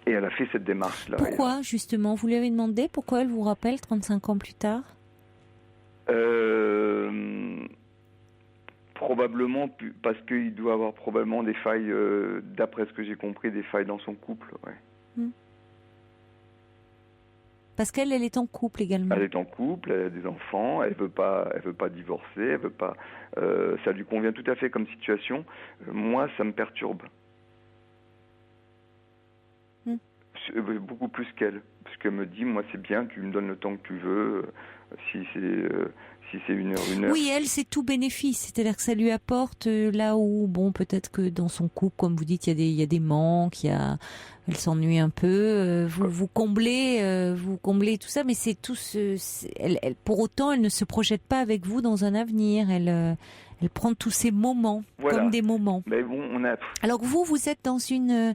Et elle a fait cette démarche là. Pourquoi justement? Vous lui avez demandé pourquoi elle vous rappelle 35 ans plus tard? Probablement parce qu'il doit avoir probablement des failles, d'après ce que j'ai compris, des failles dans son couple. Parce qu'elle est en couple également. Elle est en couple, elle a des enfants, elle veut pas divorcer, elle veut pas. Ça lui convient tout à fait comme situation. Moi, ça me perturbe. Beaucoup plus qu'elle, parce qu'elle me dit, moi c'est bien, tu me donnes le temps que tu veux. Si c'est une heure. Oui, elle, c'est tout bénéfice. C'est-à-dire que ça lui apporte là où, peut-être que dans son couple, comme vous dites, il y a des manques, elle s'ennuie un peu. Vous comblez tout ça, mais c'est tout pour autant, elle ne se projette pas avec vous dans un avenir. Elle prend tous ces moments comme des moments. Mais bon, Alors que vous êtes dans une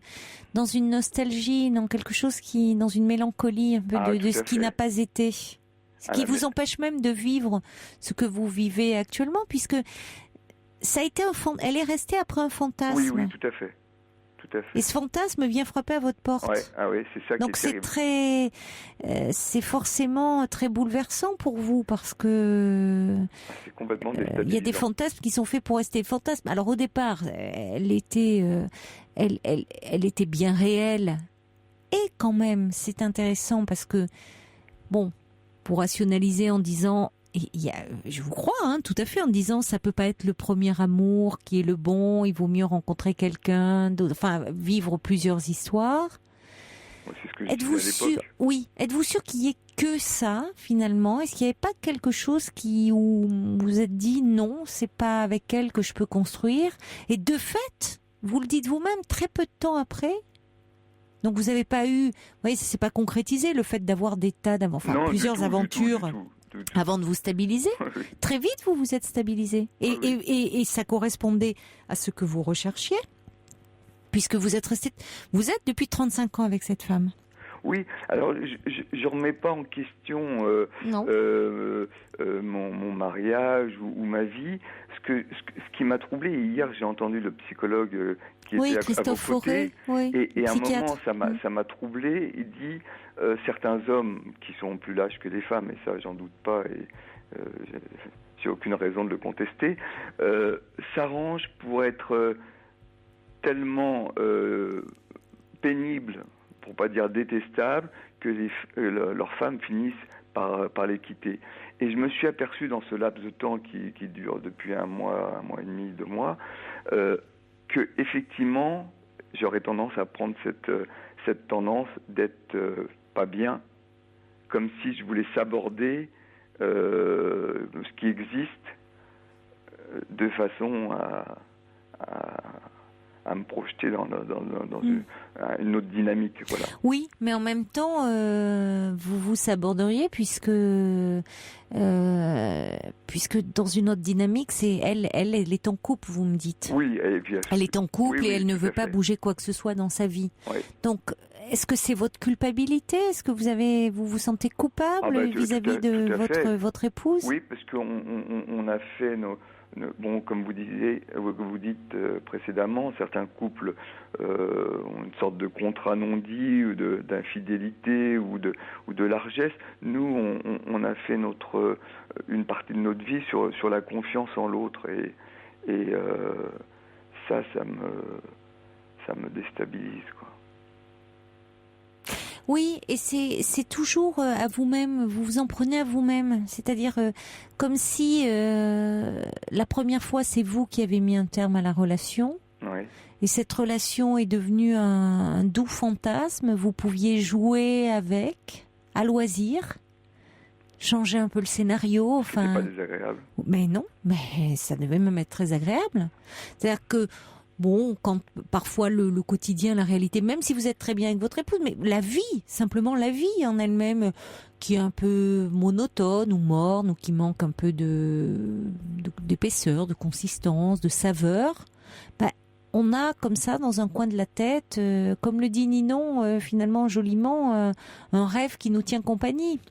nostalgie, dans quelque chose dans une mélancolie un peu de ce qui n'a pas été. Ce qui vous empêche même de vivre ce que vous vivez actuellement, puisque ça a été elle est restée après un fantasme. Oui, tout à fait. Et ce fantasme vient frapper à votre porte. C'est ça. Donc qui est terrible. c'est forcément très bouleversant pour vous parce que c'est complètement déstabilisant. Il y a des fantasmes qui sont faits pour rester fantasmes. Alors au départ, elle était bien réelle. Et quand même, c'est intéressant parce que pour rationaliser en disant, je vous crois, tout à fait, en disant ça peut pas être le premier amour qui est le bon, il vaut mieux rencontrer quelqu'un d'autre, enfin vivre plusieurs histoires. C'est ce que êtes-vous sûr qu'il y ait que ça finalement? Est-ce qu'il n'y avait pas quelque chose où vous vous êtes dit non, c'est pas avec elle que je peux construire? Et de fait, vous le dites vous-même très peu de temps après. Donc vous n'avez pas eu, vous voyez, c'est pas concrétisé le fait d'avoir plusieurs aventures. Du tout. Avant de vous stabiliser. Très vite, vous vous êtes stabilisé. Et ça correspondait à ce que vous recherchiez, puisque vous êtes depuis 35 ans avec cette femme. Oui, alors je remets pas en question mon mariage ou ma vie. Ce qui m'a troublé, hier j'ai entendu le psychologue qui était Christophe à vos côtés, et à un moment ça m'a troublé. Il dit certains hommes qui sont plus lâches que les femmes, et ça j'en doute pas, et j'ai aucune raison de le contester, s'arrangent pour être tellement pénibles, pour pas dire détestables, que leurs femmes finissent par les quitter. Et je me suis aperçu dans ce laps de temps qui dure depuis un mois et demi, 2 mois, que effectivement, j'aurais tendance à prendre cette tendance d'être pas bien, comme si je voulais s'aborder ce qui existe de façon à me projeter dans une autre dynamique. Voilà. Oui, mais en même temps, vous s'aborderiez puisque dans une autre dynamique, c'est elle est en couple, vous me dites. Oui, elle est en couple et elle ne veut pas bouger quoi que ce soit dans sa vie. Oui. Donc, est-ce que c'est votre culpabilité? Est-ce que vous vous sentez coupable vis-à-vis de votre épouse? Oui, parce qu'on a fait comme vous dites précédemment, certains couples ont une sorte de contrat non dit ou d'infidélité ou de largesse. Nous, on a fait une partie de notre vie sur la confiance en l'autre, et ça me déstabilise, quoi. Oui, et c'est toujours à vous-même, vous vous en prenez à vous-même, c'est-à-dire comme si la première fois c'est vous qui avez mis un terme à la relation, et cette relation est devenue un doux fantasme, vous pouviez jouer avec, à loisir, changer un peu le scénario, C'était pas désagréable. Mais non, mais ça devait même être très agréable, c'est-à-dire que quand parfois le quotidien, la réalité, même si vous êtes très bien avec votre épouse, mais simplement la vie en elle-même, qui est un peu monotone ou morne, ou qui manque un peu d'épaisseur, de consistance, de saveur, on a comme ça dans un coin de la tête, comme le dit Ninon, finalement joliment, un rêve qui nous tient compagnie.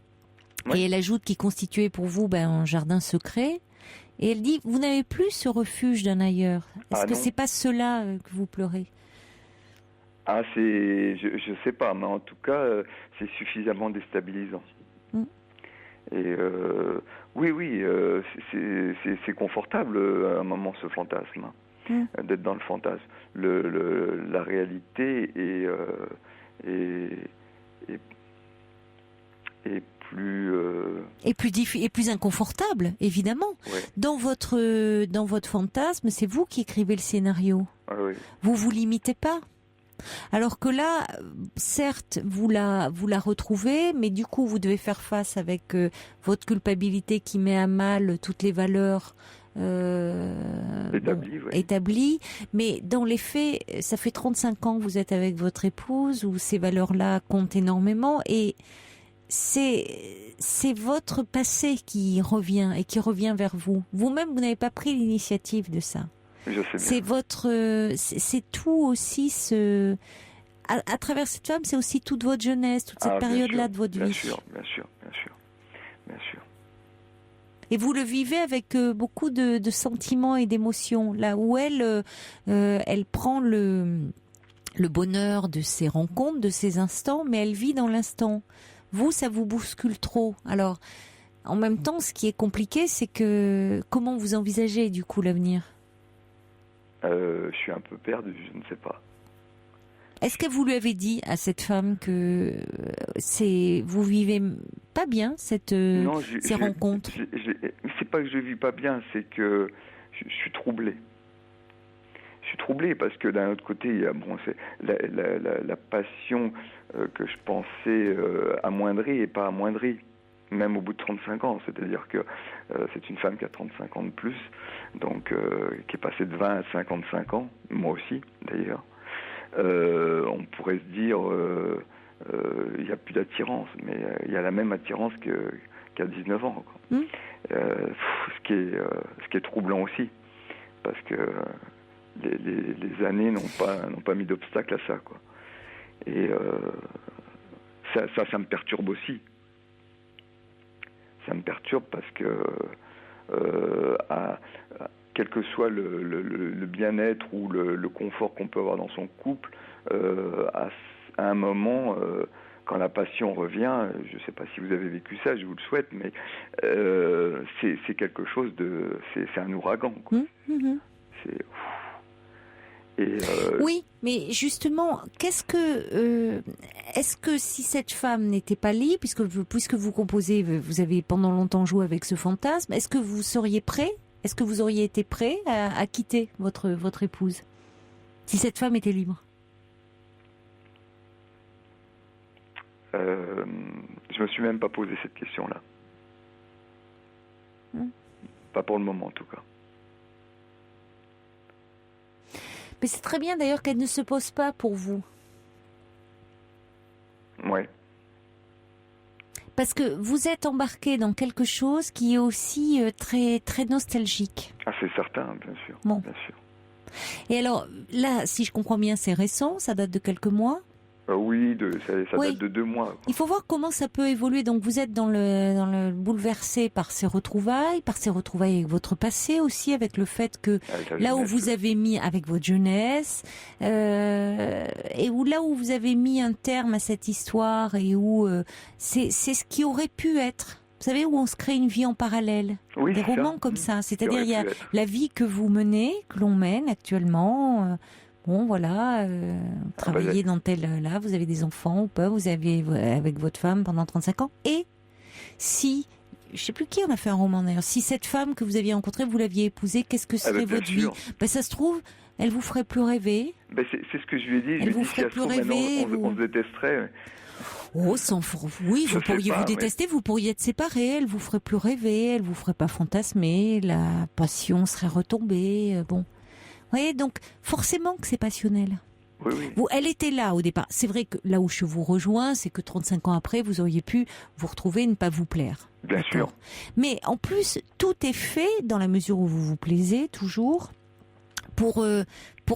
Oui. Et elle ajoute qu'il constituait pour vous un jardin secret. Et elle dit, vous n'avez plus ce refuge d'un ailleurs. Est-ce que c'est pas cela que vous pleurez? Je sais pas, mais en tout cas, c'est suffisamment déstabilisant. Et c'est confortable à un moment, ce fantasme, d'être dans le fantasme. La réalité est plus inconfortable, évidemment. Ouais. Dans votre fantasme, c'est vous qui écrivez le scénario. Ah oui. Vous limitez pas. Alors que là, certes, vous la retrouvez, mais du coup, vous devez faire face avec votre culpabilité qui met à mal toutes les valeurs établies. Mais dans les faits, ça fait 35 ans que vous êtes avec votre épouse, où ces valeurs-là comptent énormément, et c'est votre passé qui revient et qui revient vers vous. Vous-même, vous n'avez pas pris l'initiative de ça. Je sais bien. C'est tout aussi à travers cette femme, c'est aussi toute votre jeunesse, toute cette période-là de votre vie. Bien sûr. Et vous le vivez avec beaucoup de sentiments et d'émotions, là où elle prend le bonheur de ses rencontres, de ses instants, mais elle vit dans l'instant. Vous, ça vous bouscule trop. Alors, en même temps, ce qui est compliqué, c'est que comment vous envisagez du coup l'avenir ? Je suis un peu perdu, je ne sais pas. Est-ce que vous lui avez dit à cette femme que vous vivez pas bien ces rencontres ? C'est pas que je vis pas bien, c'est que je suis troublé. Je suis troublé parce que d'un autre côté, il y a c'est la passion que je pensais amoindrie et pas amoindrie, même au bout de 35 ans. C'est-à-dire que c'est une femme qui a 35 ans de plus, donc qui est passée de 20 à 55 ans, moi aussi d'ailleurs. On pourrait se dire il n'y a plus d'attirance, mais il y a la même attirance qu'à 19 ans, quoi. Ce qui est troublant aussi, parce que les années n'ont pas mis d'obstacle à ça, quoi. Et ça me perturbe aussi. Ça me perturbe parce que quel que soit le bien-être ou le confort qu'on peut avoir dans son couple, à un moment, quand la passion revient, je ne sais pas si vous avez vécu ça, je vous le souhaite, mais c'est quelque chose c'est un ouragan, quoi. Oui, mais justement, est-ce que si cette femme n'était pas libre, puisque vous composez, vous avez pendant longtemps joué avec ce fantasme, est-ce que vous seriez prêt ? Est-ce que vous auriez été prêt à quitter votre épouse si cette femme était libre ? Je me suis même pas posé cette question-là. Pas pour le moment, en tout cas. Mais c'est très bien d'ailleurs qu'elle ne se pose pas pour vous. Ouais. Parce que vous êtes embarqué dans quelque chose qui est aussi très, très nostalgique. Ah, c'est certain, bien sûr. Bon. Bien sûr. Et alors, là, si je comprends bien, c'est récent, ça date de quelques mois ? Oui, ça date de 2 mois. Quoi. Il faut voir comment ça peut évoluer. Donc vous êtes dans le bouleversé par ces retrouvailles avec votre passé aussi, avec le fait que là où vous avez mis avec votre jeunesse, et là où vous avez mis un terme à cette histoire et où c'est ce qui aurait pu être. Vous savez, où on se crée une vie en parallèle. Oui, des romans comme ça. C'est-à-dire il y a la vie que vous menez, que l'on mène actuellement. Bon, voilà, travaillez dans là, vous avez des enfants ou pas, vous avez avec votre femme pendant 35 ans. Et si, je sais plus qui en a fait un roman d'ailleurs, si cette femme que vous aviez rencontrée, vous l'aviez épousée, qu'est-ce que serait votre vie ? Ça se trouve, elle vous ferait plus rêver. C'est ce que je lui ai dit. Elle vous ferait plus rêver. On se détesterait. Oh, oui, vous pourriez vous détester, vous pourriez être séparés, elle vous ferait plus rêver, elle vous ferait pas fantasmer, la passion serait retombée, bon. Vous voyez, donc forcément que c'est passionnel. Oui. Elle était là au départ. C'est vrai que là où je vous rejoins, c'est que 35 ans après, vous auriez pu vous retrouver et ne pas vous plaire. Bien sûr. Mais en plus, tout est fait dans la mesure où vous vous plaisez toujours pour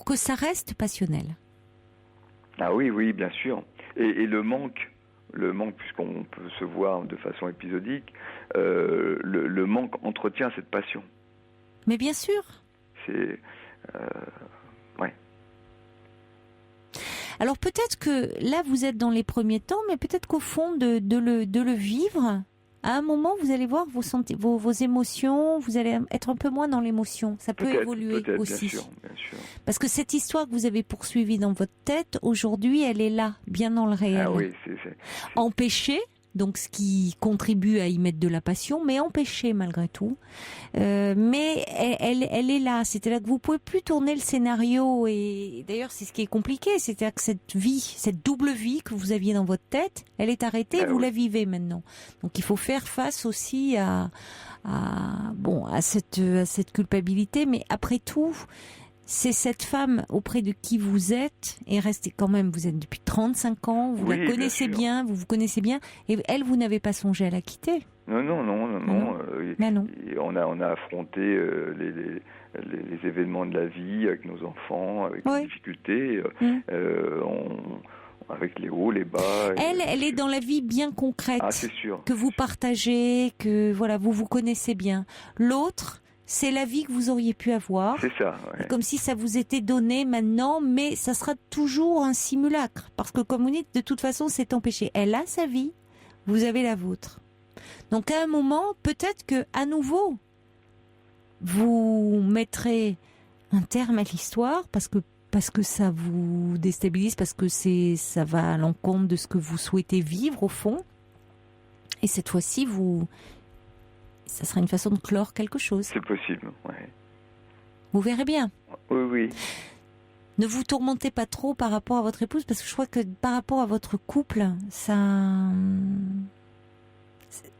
que ça reste passionnel. Ah oui, bien sûr. Et le manque, puisqu'on peut se voir de façon épisodique, le manque entretient cette passion. Mais bien sûr. C'est... ouais. Alors peut-être que là vous êtes dans les premiers temps, mais peut-être qu'au fond de le vivre, à un moment vous allez voir vos émotions, vous allez être un peu moins dans l'émotion. Ça peut évoluer aussi. Bien sûr. Parce que cette histoire que vous avez poursuivie dans votre tête, aujourd'hui elle est là, bien dans le réel. Ah oui, Empêchée. Donc, ce qui contribue à y mettre de la passion, mais empêchée malgré tout. Mais elle est là. C'était là que vous pouvez plus tourner le scénario. Et d'ailleurs, c'est ce qui est compliqué. C'est-à-dire que cette double vie que vous aviez dans votre tête, elle est arrêtée. Vous la vivez maintenant. Donc, il faut faire face aussi à cette culpabilité. Mais après tout, c'est cette femme auprès de qui vous êtes, et restez quand même, vous êtes depuis 35 ans, vous la connaissez bien, vous vous connaissez bien, et elle, vous n'avez pas songé à la quitter? Non. Non. On a affronté les événements de la vie avec nos enfants, avec les difficultés, avec les hauts, les bas. Elle est dans la vie bien concrète, c'est sûr, que vous partagez, que voilà, vous connaissez bien. L'autre, c'est la vie que vous auriez pu avoir. C'est ça. Ouais. Comme si ça vous était donné maintenant, mais ça sera toujours un simulacre. Parce que comme vous dites, de toute façon, c'est empêché. Elle a sa vie, vous avez la vôtre. Donc à un moment, peut-être que à nouveau, vous mettrez un terme à l'histoire parce que ça vous déstabilise, parce que ça va à l'encontre de ce que vous souhaitez vivre au fond. Et cette fois-ci, ça sera une façon de clore quelque chose. C'est possible, oui. Vous verrez bien. Oui. Ne vous tourmentez pas trop par rapport à votre épouse, parce que je crois que par rapport à votre couple,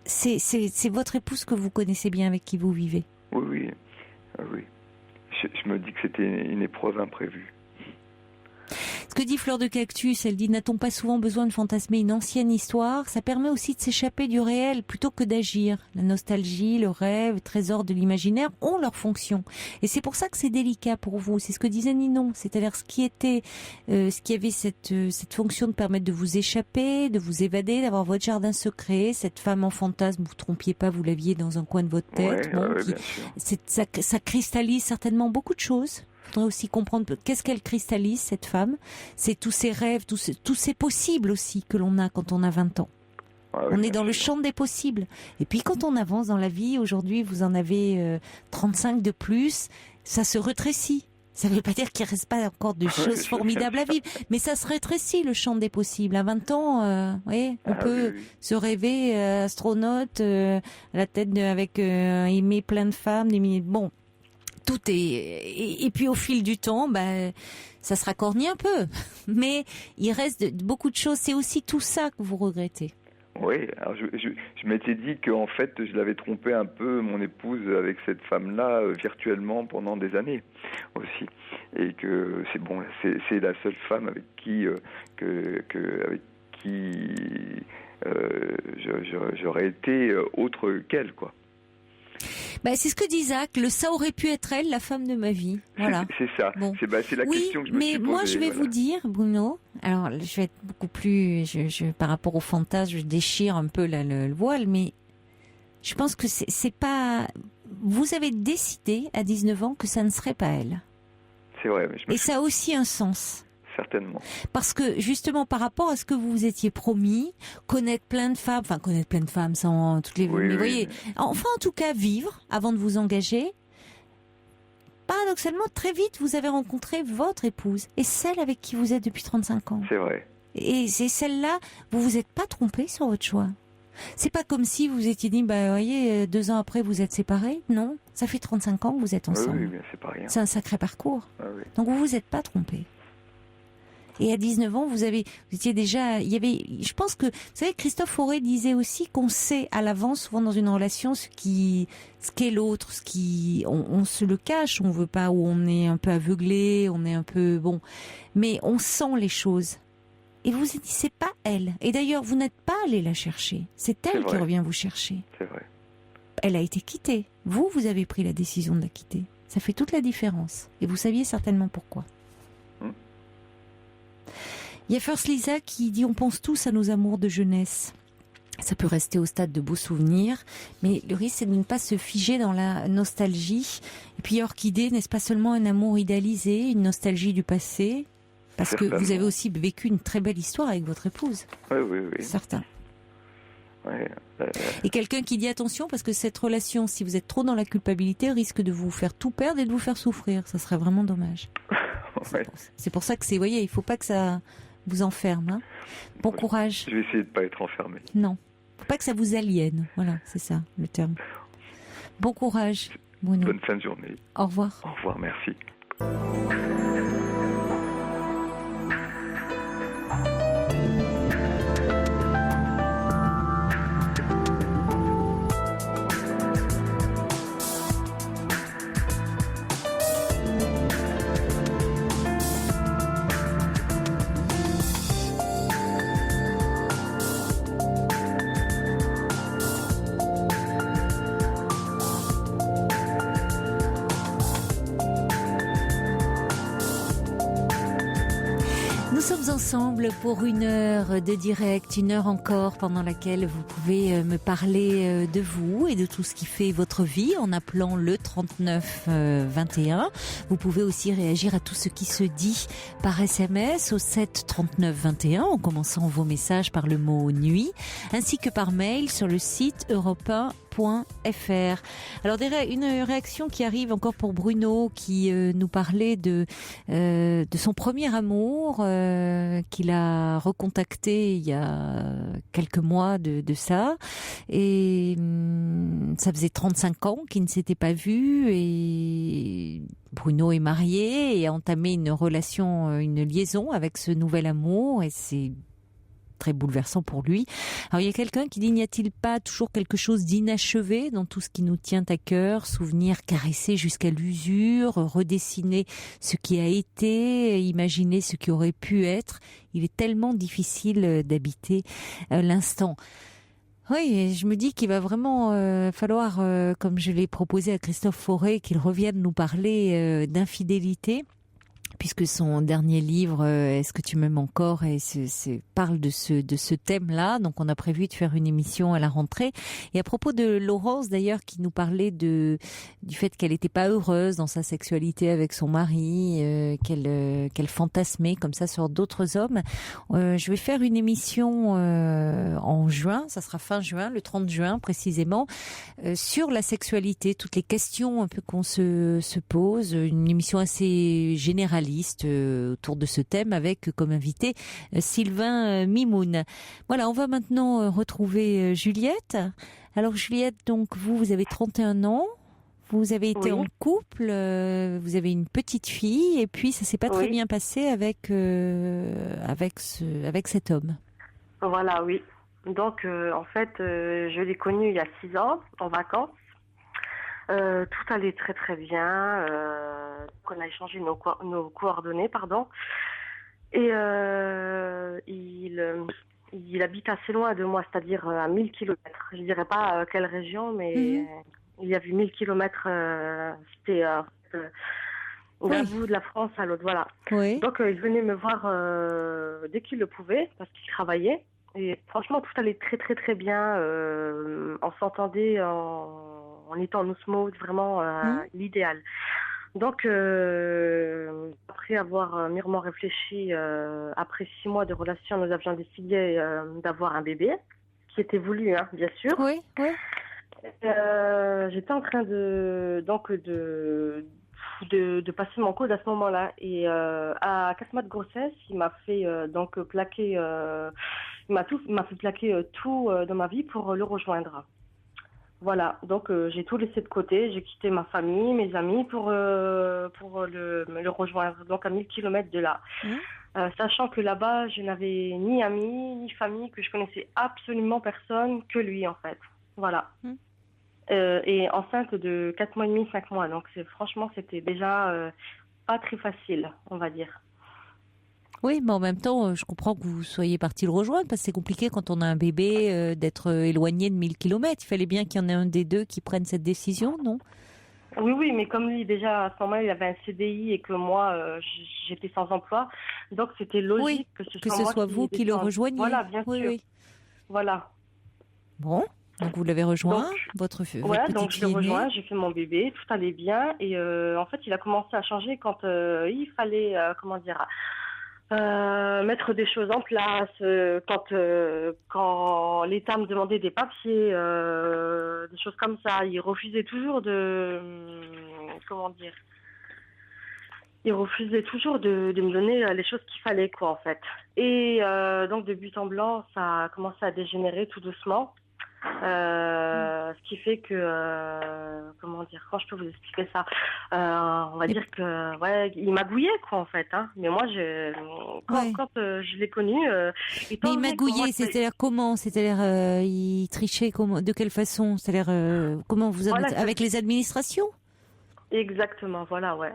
c'est votre épouse que vous connaissez bien, avec qui vous vivez. Oui. Je me dis que c'était une épreuve imprévue. Ce que dit Fleur de Cactus, elle dit: n'a-t-on pas souvent besoin de fantasmer une ancienne histoire? Ça permet aussi de s'échapper du réel plutôt que d'agir. La nostalgie, le rêve, le trésor de l'imaginaire ont leur fonction. Et c'est pour ça que c'est délicat pour vous. C'est ce que disait Ninon. C'est-à-dire ce qui avait cette fonction de permettre de vous échapper, de vous évader, d'avoir votre jardin secret, cette femme en fantasme, vous ne trompiez pas, vous l'aviez dans un coin de votre tête. Ça cristallise certainement beaucoup de choses. Il faudrait aussi comprendre qu'est-ce qu'elle cristallise, cette femme. C'est tous ces rêves, tous ces possibles aussi que l'on a quand on a 20 ans. On est dans le champ des possibles. Et puis quand on avance dans la vie, aujourd'hui vous en avez 35 de plus, ça se rétrécit. Ça ne veut pas dire qu'il ne reste pas encore de choses formidables à vivre, mais ça se rétrécit, le champ des possibles. À 20 ans, on peut se rêver astronaute, à la tête avec aimer plein de femmes, des milliers de... Bon, tout est... Et puis au fil du temps, ça se racornit un peu. Mais il reste beaucoup de choses. C'est aussi tout ça que vous regrettez. Oui, alors je m'étais dit qu'en fait, je l'avais trompé un peu, mon épouse, avec cette femme-là, virtuellement pendant des années aussi. Et que c'est la seule femme avec qui j'aurais été autre qu'elle, quoi. C'est ce que dit Zach, ça aurait pu être elle, la femme de ma vie. Voilà. C'est ça. Bon. C'est la question que je me suis posée. Mais moi, je vais vous dire, Bruno, alors je vais être beaucoup plus... par rapport au fantasme, je déchire un peu le voile, mais je pense que c'est pas... Vous avez décidé à 19 ans que ça ne serait pas elle. C'est vrai. Mais ça a aussi un sens. Certainement. Parce que justement par rapport à ce que vous vous étiez promis, connaître plein de femmes sans toutes les... Oui, mais voyez, enfin en tout cas vivre avant de vous engager, paradoxalement très vite vous avez rencontré votre épouse et celle avec qui vous êtes depuis 35 ans. C'est vrai. Et c'est celle-là, vous vous êtes pas trompé sur votre choix. C'est pas comme si vous étiez dit, voyez, 2 ans après vous êtes séparés. Non, ça fait 35 ans que vous êtes ensemble. Oui, c'est pas rien. C'est un sacré parcours. Oui. Donc vous vous êtes pas trompé. Et à 19 ans, vous étiez déjà, je pense que, vous savez, Christophe Fauré disait aussi qu'on sait à l'avance, souvent dans une relation, ce qu'est l'autre, on se le cache, on veut pas, ou on est un peu aveuglé, on est un peu, mais on sent les choses. Et vous vous dites, c'est pas elle. Et d'ailleurs, vous n'êtes pas allé la chercher. C'est elle qui revient vous chercher. C'est vrai. Elle a été quittée. Vous avez pris la décision de la quitter. Ça fait toute la différence. Et vous saviez certainement pourquoi. Il y a First Lisa qui dit: on pense tous à nos amours de jeunesse. Ça peut rester au stade de beaux souvenirs, mais le risque c'est de ne pas se figer dans la nostalgie. Et puis Orchidée, n'est-ce pas seulement un amour idéalisé, une nostalgie du passé? Parce que vous avez aussi vécu une très belle histoire avec votre épouse. Oui. Certain. Ouais. Et quelqu'un qui dit attention, parce que cette relation, si vous êtes trop dans la culpabilité, risque de vous faire tout perdre et de vous faire souffrir. Ça serait vraiment dommage. C'est pour ça que vous voyez, il ne faut pas que ça vous enferme. Hein. Bon courage. Je vais essayer de ne pas être enfermé. Non. Il ne faut pas que ça vous aliène. Voilà, c'est ça le terme. Bon courage, Bruno. Bonne fin de journée. Au revoir. Au revoir, merci. sommes ensemble pour 1 heure de direct, 1 heure encore pendant laquelle vous pouvez me parler de vous et de tout ce qui fait votre vie en appelant le 39 21. Vous pouvez aussi réagir à tout ce qui se dit par SMS au 7 39 21 en commençant vos messages par le mot nuit ainsi que par mail sur le site europe1.fr. Alors une réaction qui arrive encore pour Bruno qui nous parlait de son premier amour qu'il a recontacté il y a quelques mois de ça et ça faisait 35 ans qu'ils ne s'étaient pas vus et Bruno est marié et a entamé une relation, une liaison avec ce nouvel amour et c'est très bouleversant pour lui. Alors il y a quelqu'un qui dit, n'y a-t-il pas toujours quelque chose d'inachevé dans tout ce qui nous tient à cœur, souvenirs caressés jusqu'à l'usure, redessiner ce qui a été, imaginer ce qui aurait pu être. Il est tellement difficile d'habiter l'instant. Oui, et je me dis qu'il va vraiment falloir, comme je l'ai proposé à Christophe Fauré, qu'il revienne nous parler d'infidélité. Puisque son dernier livre, Est-ce que tu m'aimes encore, parle de ce thème-là. Donc, on a prévu de faire une émission à la rentrée. Et à propos de Laurence, d'ailleurs, qui nous parlait du fait qu'elle n'était pas heureuse dans sa sexualité avec son mari, qu'elle fantasmait comme ça sur d'autres hommes. Je vais faire une émission en juin, ça sera fin juin, le 30 juin précisément, sur la sexualité, toutes les questions un peu qu'on se pose. Une émission assez généraliste autour de ce thème avec comme invité Sylvain Mimoun. Voilà, on va maintenant retrouver Juliette. Alors Juliette, donc vous avez 31 ans, vous avez été en couple, vous avez une petite fille et puis ça s'est pas très bien passé avec cet homme. Voilà, oui. Donc en fait, je l'ai connu il y a 6 ans en vacances. Tout allait très très bien. On a échangé nos coordonnées, pardon. Et il habite assez loin de moi, c'est-à-dire à 1000 kilomètres. Je dirais pas quelle région, mais il y avait 1000 kilomètres. C'était d'un bout de la France à l'autre, voilà. Oui. Donc il venait me voir dès qu'il le pouvait, parce qu'il travaillait. Et franchement, tout allait très très très bien. On s'entendait en étant en osmose, vraiment l'idéal. Donc, après avoir mûrement réfléchi, après 6 mois de relation, nous avions décidé d'avoir un bébé, qui était voulu, hein, bien sûr. Oui, oui. J'étais en train de passer mon code à ce moment-là. Et à 4 mois de grossesse, il m'a fait plaquer, il m'a fait plaquer tout dans ma vie pour le rejoindre. Voilà, donc j'ai tout laissé de côté, j'ai quitté ma famille, mes amis pour le rejoindre, donc à 1000 kilomètres de là. Sachant que là-bas, je n'avais ni amis, ni famille, que je connaissais absolument personne que lui en fait. Voilà. Et enceinte de 4 mois et demi, 5 mois, donc franchement c'était déjà pas très facile, on va dire. Oui, mais en même temps, je comprends que vous soyez parti le rejoindre parce que c'est compliqué quand on a un bébé d'être éloigné de 1000 kilomètres. Il fallait bien qu'il y en ait un des deux qui prenne cette décision, non ? Oui, mais comme lui, déjà, à ce moment-là, il avait un CDI et que moi, j'étais sans emploi. Donc, c'était logique que ce soit vous qui le rejoigniez. Voilà, bien sûr. Oui. Voilà. Bon, donc vous l'avez rejoint, votre donc je l'ai rejoint, j'ai fait mon bébé, tout allait bien. Et en fait, il a commencé à changer quand il fallait, mettre des choses en place, quand l'État me demandait des papiers, des choses comme ça, il refusait toujours de me donner les choses qu'il fallait, quoi, en fait. Et donc de but en blanc, ça a commencé à dégénérer tout doucement. Ce qui fait que comment je peux vous expliquer ça, on va dire que il magouillait, quoi, en fait, hein. Mais moi quand je l'ai connu, mais il magouillait, c'est-à-dire comment, c'est-à-dire il trichait, comment, de quelle façon, c'est-à-dire comment vous avec les administrations? Exactement, voilà, ouais.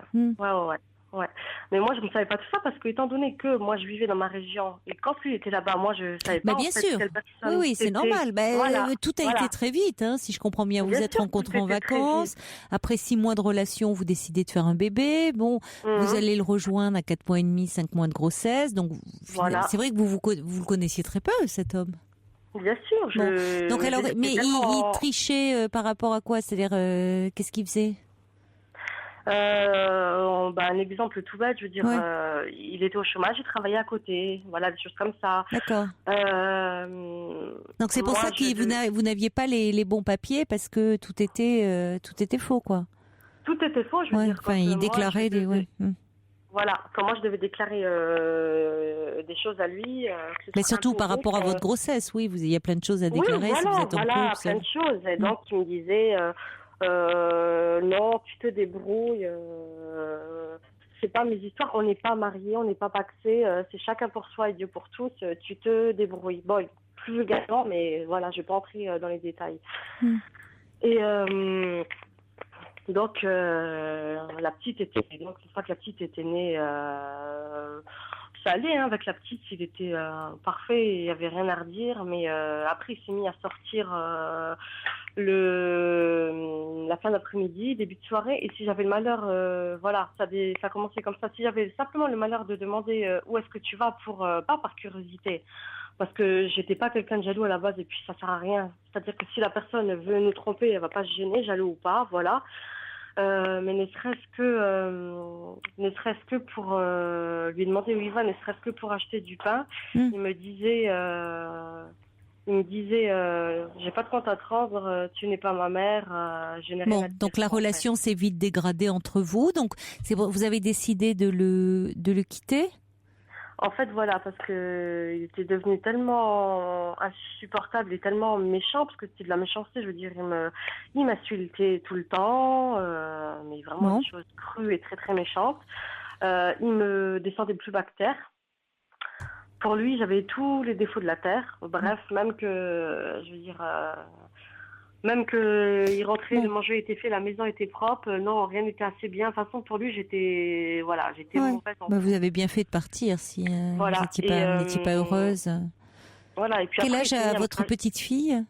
Ouais. Mais moi, je ne savais pas tout ça parce que, étant donné que moi, je vivais dans ma région et quand lui était là-bas, moi, je ne savais pas Bien sûr. quelle personne Oui, c'est c'était. normal. Voilà. Tout a été très vite, hein, si je comprends bien. Vous Bien êtes sûr, rencontrés tout en était très vacances. vite. Après 6 mois de relation, vous décidez de faire un bébé. Bon, vous allez le rejoindre à 4 mois et demi, 5 mois de grossesse. Donc, Voilà. c'est vrai que vous le connaissiez très peu, cet homme. Bien sûr. Donc alors, mais il trichait par rapport à quoi? C'est-à-dire, qu'est-ce qu'il faisait? Un exemple tout bête, je veux dire, il était au chômage, il travaillait à côté, voilà, des choses comme ça. D'accord. Donc c'est pour ça que vous n'aviez pas les bons papiers parce que tout était faux, quoi. Tout était faux, je veux dire. Enfin, il déclarait des. Voilà, quand moi je devais déclarer des choses à lui. Mais surtout par rapport à votre grossesse, oui, il y a plein de choses à déclarer si vous êtes en couple. Plein de choses. Et donc il me disait. Non, tu te débrouilles. C'est pas mes histoires. On n'est pas mariés, on n'est pas paxés. C'est chacun pour soi et Dieu pour tous. Tu te débrouilles. Bon, plus vulgairement, mais voilà, je vais pas entrer dans les détails. Et donc la petite était. Donc une fois que la petite était née, ça allait hein, avec la petite. Il était parfait. Il y avait rien à redire. Mais après, il s'est mis à sortir. La fin d'après-midi, début de soirée, et si j'avais le malheur, ça commençait comme ça, si j'avais simplement le malheur de demander où est-ce que tu vas pour, pas par curiosité, parce que j'étais pas quelqu'un de jaloux à la base et puis ça sert à rien, c'est-à-dire que si la personne veut nous tromper, elle va pas se gêner, jaloux ou pas, voilà. Mais ne serait-ce que pour lui demander où il va, ne serait-ce que pour acheter du pain, il me disait j'ai pas de compte à te rendre, tu n'es pas ma mère, je n'ai rien à te dire. Donc la relation s'est vite dégradée entre vous. Donc vous avez décidé de le quitter? En fait, voilà, parce que il était devenu tellement insupportable et tellement méchant, parce que c'était de la méchanceté, je veux dire, il m'insultait tout le temps, mais vraiment des choses crues et très très méchantes. Il me descendait plus bas que terre. Pour lui, j'avais tous les défauts de la terre. Bref, même que il rentrait, le manger était fait, la maison était propre. Non, rien n'était assez bien. De toute façon, pour lui, j'étais mauvaise. Vous avez bien fait de partir si vous n'étiez pas heureuse. Voilà. Et puis quel âge a votre petite fille?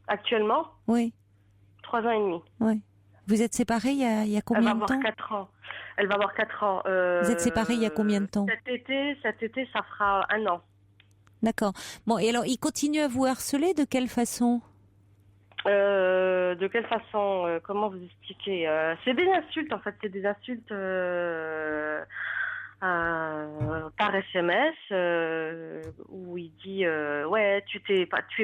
Actuellement? Oui. 3 ans et demi. Oui. Vous êtes séparés il y a combien de temps? Elle va avoir 4 ans. Vous êtes séparés il y a combien de temps? Cet été, ça fera 1 an. D'accord. Bon, et alors, il continue à vous harceler de quelle façon? De quelle façon? Comment vous expliquer? C'est des insultes, en fait. C'est des insultes par SMS où il dit ouais, tu es parti,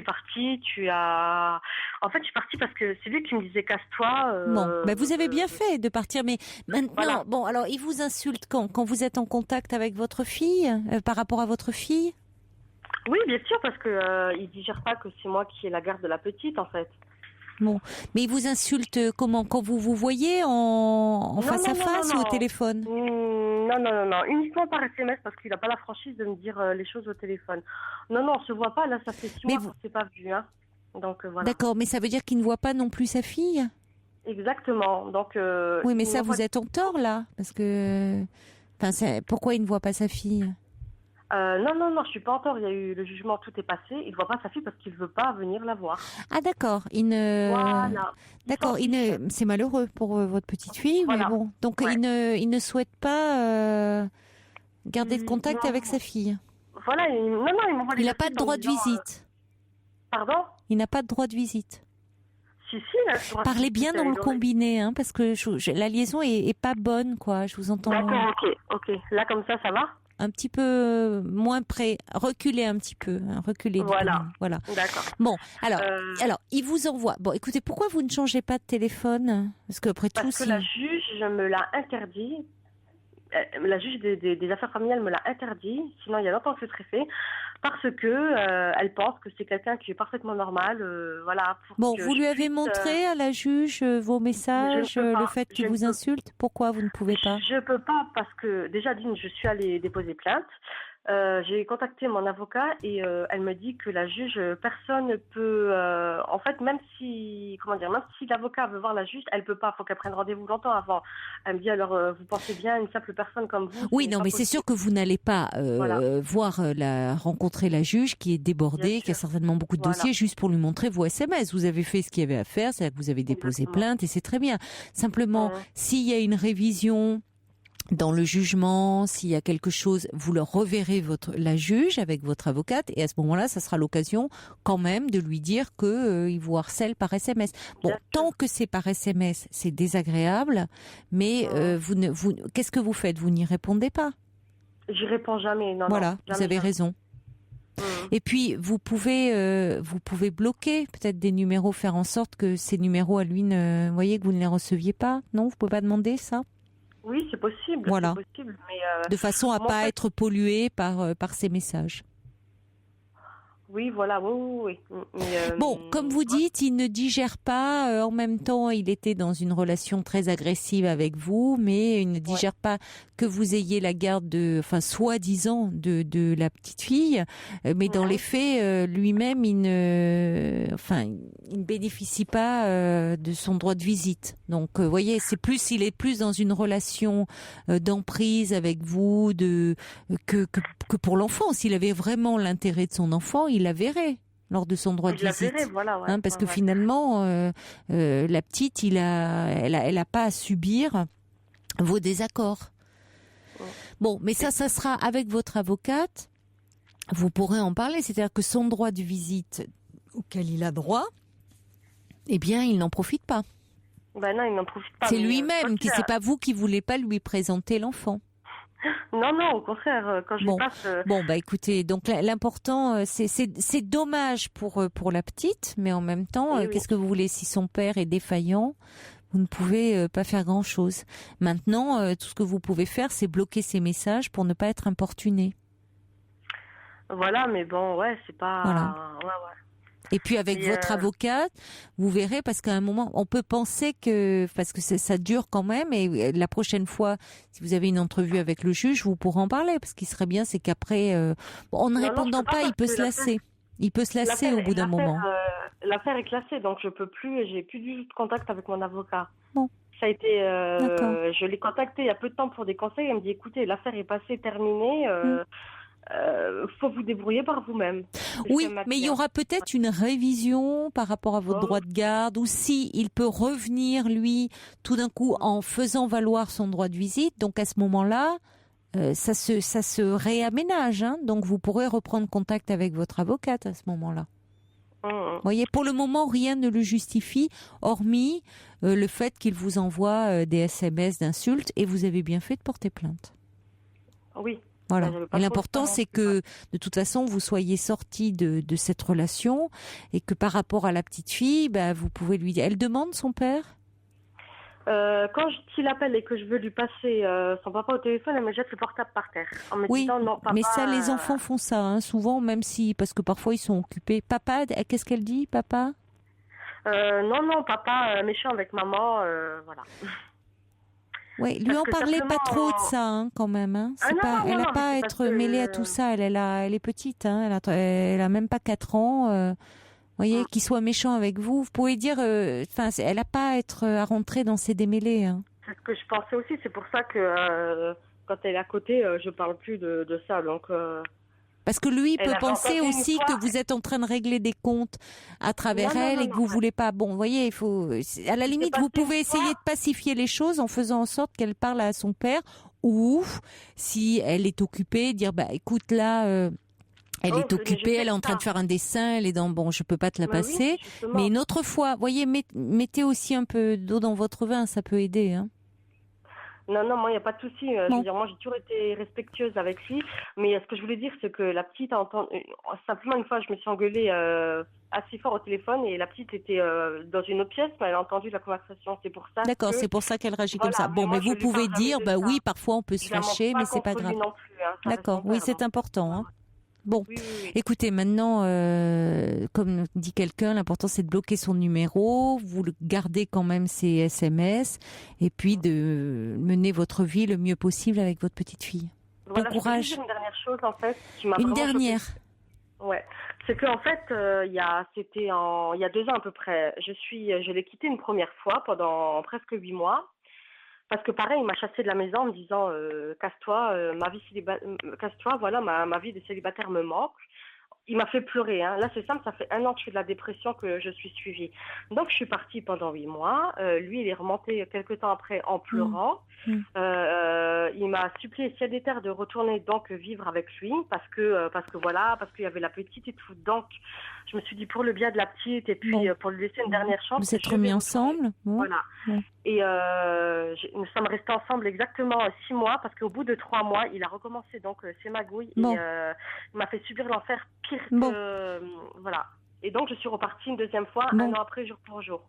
en fait je suis partie parce que c'est lui qui me disait casse-toi. Vous avez bien fait de partir, mais maintenant alors il vous insulte quand vous êtes en contact avec votre fille, par rapport à votre fille? Oui, bien sûr, parce que il digère pas que c'est moi qui ai la garde de la petite, en fait. Bon, mais il vous insulte comment? Quand vous voyez en face à face ou au téléphone? Non, uniquement par SMS parce qu'il n'a pas la franchise de me dire les choses au téléphone. Non, on se voit pas, là ça fait 6 mois qu'on s'est pas vu, hein. Donc voilà. D'accord, mais ça veut dire qu'il ne voit pas non plus sa fille? Exactement, donc... oui, mais ça vous êtes en tort là, parce que... pourquoi il ne voit pas sa fille? Non, je suis pas en tort. Il y a eu le jugement, tout est passé. Il voit pas sa fille parce qu'il veut pas venir la voir. Ah d'accord, Voilà. D'accord, c'est malheureux pour votre petite fille, mais bon. Donc il ne souhaite pas garder de contact avec sa fille. Voilà, il n'a pas de droit de visite. Pardon? Il n'a pas de droit de visite. Si, parlez bien dans le combiné, hein, parce que la liaison est pas bonne, quoi. Je vous entends. D'accord, ok. Là, comme ça va? Un petit peu moins près, reculez un petit peu, hein, reculez. Voilà. D'accord. Bon, alors, il vous envoie. Bon, écoutez, pourquoi vous ne changez pas de téléphone? Parce que après tout, la juge me l'a interdit. La juge des affaires familiales me l'a interdit. Sinon, il y a longtemps que ce serait fait. Parce que elle pense que c'est quelqu'un qui est parfaitement normal. Voilà. Vous lui avez montré à la juge vos messages, le fait qu'il vous insulte? Pourquoi vous ne pouvez pas? Je peux pas parce que déjà d'une, je suis allée déposer plainte. J'ai contacté mon avocat et elle me dit que la juge, personne ne peut. En fait, même si l'avocat veut voir la juge, elle peut pas. Il faut qu'elle prenne rendez-vous longtemps avant. Elle me dit alors, vous pensez bien une simple personne comme vous? Oui, non, mais c'est sûr que vous n'allez pas rencontrer la juge qui est débordée, qui a certainement beaucoup de dossiers, juste pour lui montrer vos SMS. Vous avez fait ce qu'il y avait à faire, c'est-à-dire que vous avez déposé plainte et c'est très bien. Simplement, s'il y a une révision dans le jugement, s'il y a quelque chose, vous le reverrez la juge avec votre avocate et à ce moment-là, ça sera l'occasion quand même de lui dire que il vous harcèle par SMS. Bon, tant que c'est par SMS, c'est désagréable, mais qu'est-ce que vous faites? Vous n'y répondez pas? J'y réponds jamais. Non, voilà, non, jamais, vous avez raison. Et puis vous pouvez bloquer peut-être des numéros, faire en sorte que ces numéros à lui voyez que vous ne les receviez pas. Non, vous pouvez pas demander ça? Oui, c'est possible. Voilà. C'est possible, mais de façon à pas être pollué par ces messages. Oui, voilà, oui. Bon, comme vous dites, il ne digère pas. En même temps, il était dans une relation très agressive avec vous, mais il ne digère pas que vous ayez la garde soi-disant de la petite fille. Mais dans les faits, lui-même, il ne bénéficie pas de son droit de visite. Donc, vous voyez, il est plus dans une relation d'emprise avec vous, que pour l'enfant. S'il avait vraiment l'intérêt de son enfant, il la verrait lors de son droit de visite. Parce que finalement, la petite, elle a pas à subir vos désaccords. Bon, mais ça sera avec votre avocate. Vous pourrez en parler. C'est-à-dire que son droit de visite auquel il a droit, eh bien, il n'en profite pas. Ben non, il n'en profite pas. C'est lui-même c'est pas vous qui voulez pas lui présenter l'enfant. Non, au contraire, quand je passe... Bon, écoutez, donc l'important, c'est dommage pour la petite, mais en même temps, qu'est-ce que vous voulez? Si son père est défaillant, vous ne pouvez pas faire grand-chose. Maintenant, tout ce que vous pouvez faire, c'est bloquer ces messages pour ne pas être importuné. Voilà, mais bon, c'est pas... Voilà. Et puis avec votre avocate, vous verrez, parce qu'à un moment, on peut penser parce que ça dure quand même, et la prochaine fois, si vous avez une entrevue avec le juge, vous pourrez en parler, parce qu'il serait bien, c'est qu'après, en ne répondant pas, il peut se lasser. Il peut se lasser au bout d'un moment. L'affaire est classée, donc je peux plus, j'ai plus du tout de contact avec mon avocat. Bon. Ça a été, je l'ai contacté il y a peu de temps pour des conseils. Elle me dit, écoutez, l'affaire est passée, terminée. Faut vous débrouiller par vous-même. Oui, mais il y aura peut-être une révision par rapport à votre droit de garde, ou si il peut revenir, lui, tout d'un coup, en faisant valoir son droit de visite. Donc à ce moment-là, ça se réaménage. Donc vous pourrez reprendre contact avec votre avocate à ce moment-là. Vous voyez, pour le moment, rien ne le justifie, hormis le fait qu'il vous envoie des SMS d'insultes, et vous avez bien fait de porter plainte. Oui. Voilà. Et l'important, c'est que, de toute façon, vous soyez sortis de cette relation, et que par rapport à la petite fille, vous pouvez lui dire. Elle demande son père? Quand il appelle et que je veux lui passer son papa au téléphone, elle me jette le portable par terre. En me disant, non, papa, mais ça, les enfants font ça, souvent, même parce que parfois ils sont occupés. Papa, qu'est-ce qu'elle dit, papa? Non, papa, méchant avec maman, voilà. Oui, lui en parlez pas trop de ça, quand même. Elle n'a pas à être mêlée à tout ça. Elle est petite, elle a même pas 4 ans. Vous voyez, qu'il soit méchant avec vous, vous pouvez dire, elle n'a pas à rentrer dans ses démêlés. C'est ce que je pensais aussi. C'est pour ça que quand elle est à côté, je parle plus de ça. Donc. Parce que lui peut penser aussi que vous êtes en train de régler des comptes à travers elle et que vous voulez pas. Bon, vous voyez, il faut. À la limite, vous pouvez essayer de pacifier les choses en faisant en sorte qu'elle parle à son père, ou si elle est occupée, dire écoute là. Elle est occupée, elle est en train de faire un dessin, elle est je peux pas te la passer. Oui, mais une autre fois, voyez, mettez aussi un peu d'eau dans votre vin, ça peut aider. Non, moi, il n'y a pas de souci. Je veux dire, moi, j'ai toujours été respectueuse avec lui. Mais ce que je voulais dire, c'est que la petite a entendu... Simplement, une fois, je me suis engueulée assez fort au téléphone et la petite était dans une autre pièce, mais elle a entendu la conversation. C'est pour ça. D'accord, c'est pour ça qu'elle réagit comme ça. Bon, mais vous pouvez dire, oui, parfois, on peut se fâcher, mais c'est pas grave. Non plus, d'accord, oui, c'est important. Bon, oui. Écoutez, maintenant, comme dit quelqu'un, l'important c'est de bloquer son numéro, vous gardez quand même ses SMS, et puis de mener votre vie le mieux possible avec votre petite fille. Voilà, bon courage. Je peux dire une dernière chose en fait qui m'a Une vraiment dernière. choquée. Ouais, c'est qu'en fait, il y a 2 ans à peu près, je l'ai quitté une première fois pendant presque 8 mois. Parce que pareil, il m'a chassé de la maison en me disant casse-toi, casse-toi, voilà, ma vie de célibataire me manque. Il m'a fait pleurer. Hein. Là, c'est simple, ça fait 1 an que je fais de la dépression, que je suis suivie. Donc, je suis partie pendant 8 mois. Lui, il est remonté quelques temps après en pleurant. Il m'a supplié ciel et terre de retourner donc vivre avec lui parce qu'il y avait la petite et tout. Donc, je me suis dit pour le bien de la petite et puis pour lui laisser une dernière chance. Vous êtes remis ensemble. Voilà. Et nous sommes restés ensemble exactement 6 mois parce qu'au bout de 3 mois, il a recommencé donc ses magouilles et il m'a fait subir l'enfer pire que voilà. Et donc je suis repartie une deuxième fois 1 an après jour pour jour.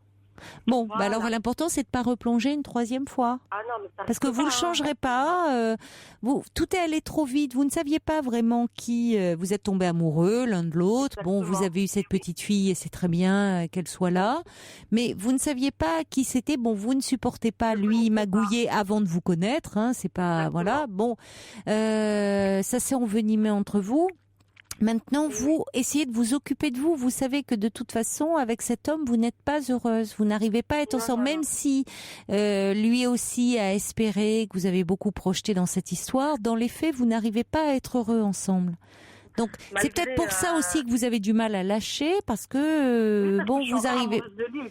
Bon, voilà. Alors l'important c'est de pas replonger une 3e fois. Ah non, mais ça parce que vous le changerez pas. Tout est allé trop vite. Vous ne saviez pas vraiment qui vous êtes tombés amoureux l'un de l'autre. Exactement. Bon, vous avez eu cette petite fille et c'est très bien qu'elle soit là, mais vous ne saviez pas qui c'était. Bon, vous ne supportez pas lui magouiller avant de vous connaître. Hein, c'est pas voilà. Bon, ça s'est envenimé entre vous. Maintenant, vous essayez de vous occuper de vous. Vous savez que de toute façon, avec cet homme, vous n'êtes pas heureuse. Vous n'arrivez pas à être ensemble, même si lui aussi a espéré, que vous avez beaucoup projeté dans cette histoire. Dans les faits, vous n'arrivez pas à être heureux ensemble. Donc, c'est peut-être pour ça aussi que vous avez du mal à lâcher, parce que vous arrivez.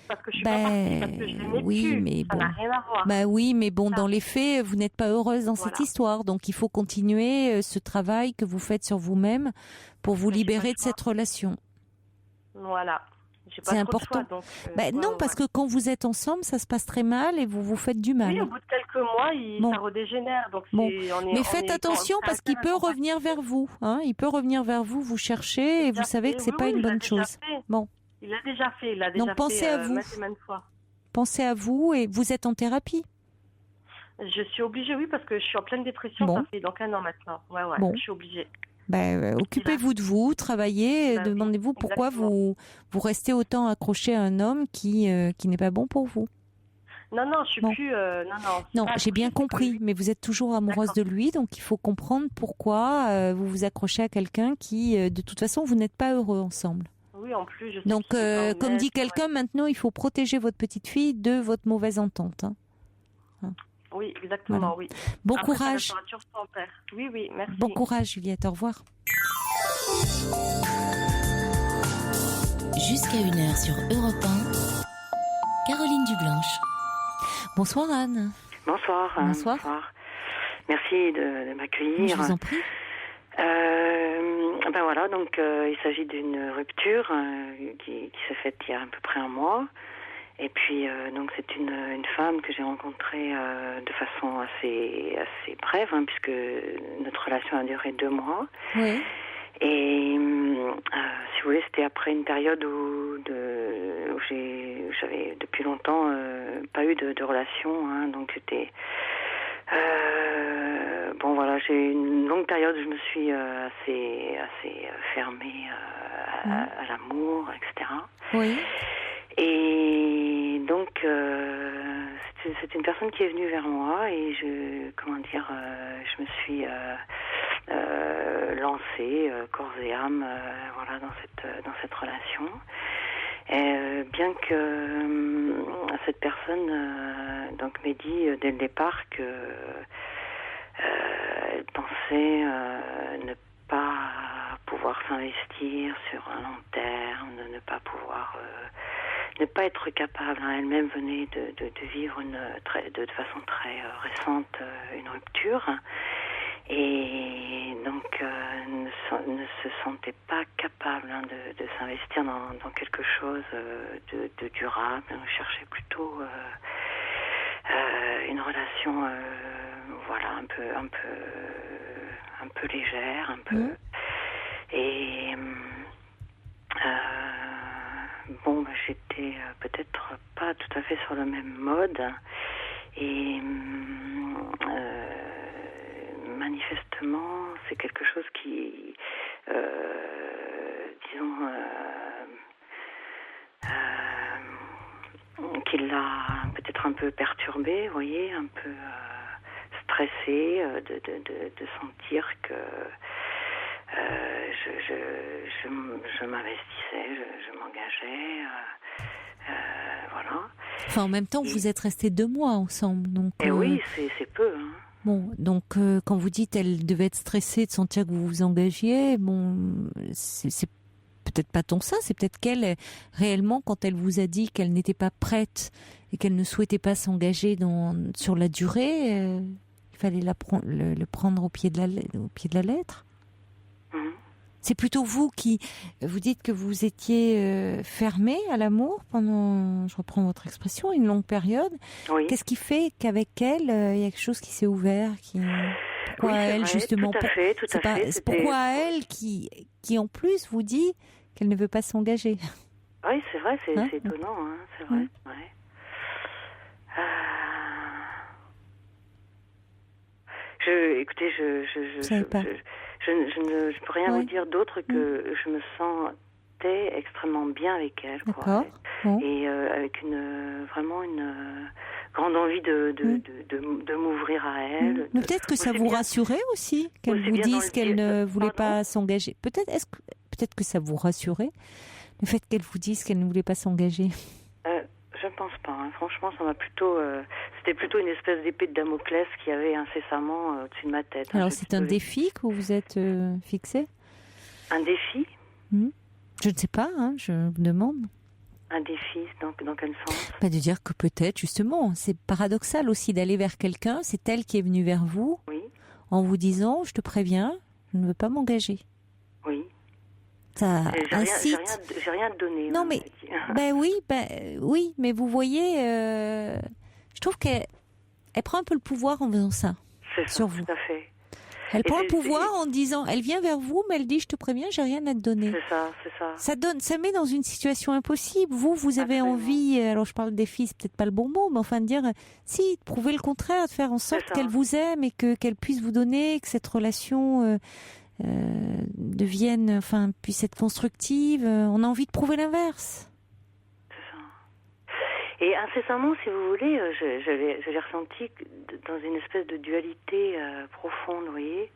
Parce que je suis pas partie, parce que je l'aimais plus. Mais ça n'a rien à voir. Mais bon, dans les faits, vous n'êtes pas heureuse dans cette histoire. Donc, il faut continuer ce travail que vous faites sur vous-même pour vous libérer de cette relation. Voilà. C'est important. Parce que quand vous êtes ensemble, ça se passe très mal et vous vous faites du mal. Oui, au bout de quelques mois, ça redégénère. Donc mais faites attention parce qu'il peut revenir vers vous. Hein, il peut revenir vers vous, vous chercher et vous savez que c'est pas une bonne chose. Bon. Il l'a déjà fait. Donc pensez à vous. Pensez à vous et vous êtes en thérapie. Je suis obligée, oui, parce que je suis en pleine dépression. Ça fait donc 1 an maintenant. Je suis obligée. Occupez-vous de vous, travaillez, demandez-vous pourquoi vous restez autant accroché à un homme qui n'est pas bon pour vous. Non, je suis plus. Non, j'ai bien compris, mais vous êtes toujours amoureuse de lui, donc il faut comprendre pourquoi vous vous accrochez à quelqu'un qui, de toute façon, vous n'êtes pas heureux ensemble. Oui, en plus, je sais. Donc, comme dit quelqu'un, maintenant, il faut protéger votre petite fille de votre mauvaise entente. Hein. Oui, exactement, voilà. Oui. Bon courage. Oui, merci. Bon courage, Juliette, au revoir. Jusqu'à 1h sur Europe 1, Caroline Dublanche. Bonsoir Anne. Bonsoir. Merci de m'accueillir. Je vous en prie. Il s'agit d'une rupture qui s'est faite il y a à peu près 1 mois. Et puis, c'est une femme que j'ai rencontrée de façon assez brève, puisque notre relation a duré 2 mois. Oui. Et si vous voulez, c'était après une période où j'avais depuis longtemps pas eu de relation. Donc c'était... j'ai eu une longue période où je me suis assez fermée à l'amour, etc. Oui. Et donc, c'est une personne qui est venue vers moi et je me suis lancée corps et âme, dans cette relation. Et bien que cette personne m'ait dit dès le départ que elle pensait ne pas pouvoir s'investir sur un long terme, ne pas pouvoir ne pas être capable. Elle-même venait de vivre de façon très récente une rupture et donc ne se sentait pas capable de s'investir dans quelque chose de durable. Elle cherchait plutôt une relation un peu légère, un peu et j'étais peut-être pas tout à fait sur le même mode et manifestement c'est quelque chose qui qui l'a peut-être un peu perturbé, vous voyez, un peu stressé de sentir que je m'investissais, je m'engageais, voilà. Enfin, en même temps, vous êtes restés 2 mois ensemble, donc. Et oui, c'est peu. Hein. Bon, donc quand vous dites elle devait être stressée de sentir que vous vous engagiez, bon, c'est peut-être pas tant ça, c'est peut-être qu'elle réellement, quand elle vous a dit qu'elle n'était pas prête et qu'elle ne souhaitait pas s'engager sur la durée, il fallait le prendre au pied de la lettre. C'est plutôt vous qui vous dites que vous étiez fermé à l'amour pendant, je reprends votre expression, une longue période. Oui. Qu'est-ce qui fait qu'avec elle, il y a quelque chose qui s'est ouvert Pourquoi oui, elle, vrai, justement, tout à fait. Pourquoi elle qui en plus vous dit qu'elle ne veut pas s'engager? Oui, c'est vrai, c'est étonnant, hein, c'est vrai. Ouais. Écoutez, je ne peux rien vous dire d'autre que je me sentais extrêmement bien avec elle, quoi. Et avec vraiment une grande envie de m'ouvrir à elle. Mais peut-être que ça vous rassurait aussi qu'elle vous dise qu'elle ne voulait pas s'engager. Peut-être que ça vous rassurait le fait qu'elle vous dise qu'elle ne voulait pas s'engager. Je ne pense pas. Hein. Franchement, ça m'a c'était plutôt une espèce d'épée de Damoclès qui avait incessamment au-dessus de ma tête. Alors, c'est un défi que vous vous êtes fixé? Un défi? Je ne sais pas, hein, je vous demande. Un défi, dans quel sens? De dire que peut-être, justement, c'est paradoxal aussi d'aller vers quelqu'un, c'est elle qui est venue vers vous, en vous disant, je te préviens, je ne veux pas m'engager. Oui. Ça incite. J'ai rien donné. Non, mais oui, mais vous voyez, je trouve qu'elle prend un peu le pouvoir en faisant ça. C'est ça, sur vous. Tout à fait. Elle prend le pouvoir en disant, elle vient vers vous, mais elle dit, je te préviens, j'ai rien à te donner. C'est ça. Ça met dans une situation impossible. Vous avez envie, alors je parle des filles, c'est peut-être pas le bon mot, mais enfin de dire, si, de prouver le contraire, de faire en sorte qu'elle vous aime et qu'elle puisse vous donner, que cette relation puisse être constructive. On a envie de prouver l'inverse. C'est ça. Et incessamment, si vous voulez, je l'ai ressenti dans une espèce de dualité profonde, vous voyez.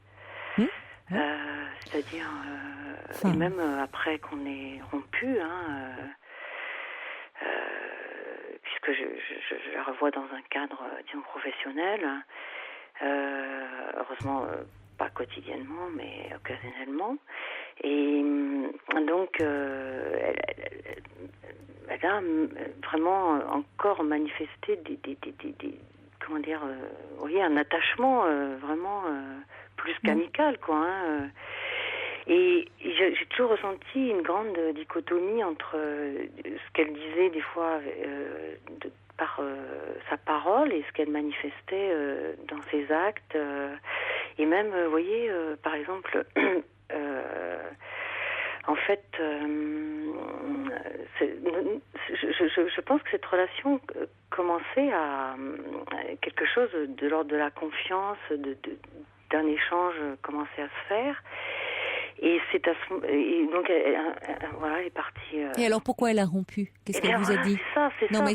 C'est-à-dire, et même après qu'on ait rompu, puisque je la revois dans un cadre, disons, professionnel, heureusement pas quotidiennement, mais occasionnellement. Et donc, elle a vraiment encore manifesté comment dire, vous voyez, un attachement vraiment plus qu'amical, quoi. Hein. Et j'ai toujours ressenti une grande dichotomie entre ce qu'elle disait des fois par sa parole et ce qu'elle manifestait dans ses actes. Et même, vous voyez, par exemple, en fait, je pense que cette relation commençait à quelque chose de l'ordre de la confiance, d'un échange commençait à se faire. Et c'est donc voilà, elle est partie. Et alors pourquoi elle a rompu? Qu'est-ce qu'elle vous a dit?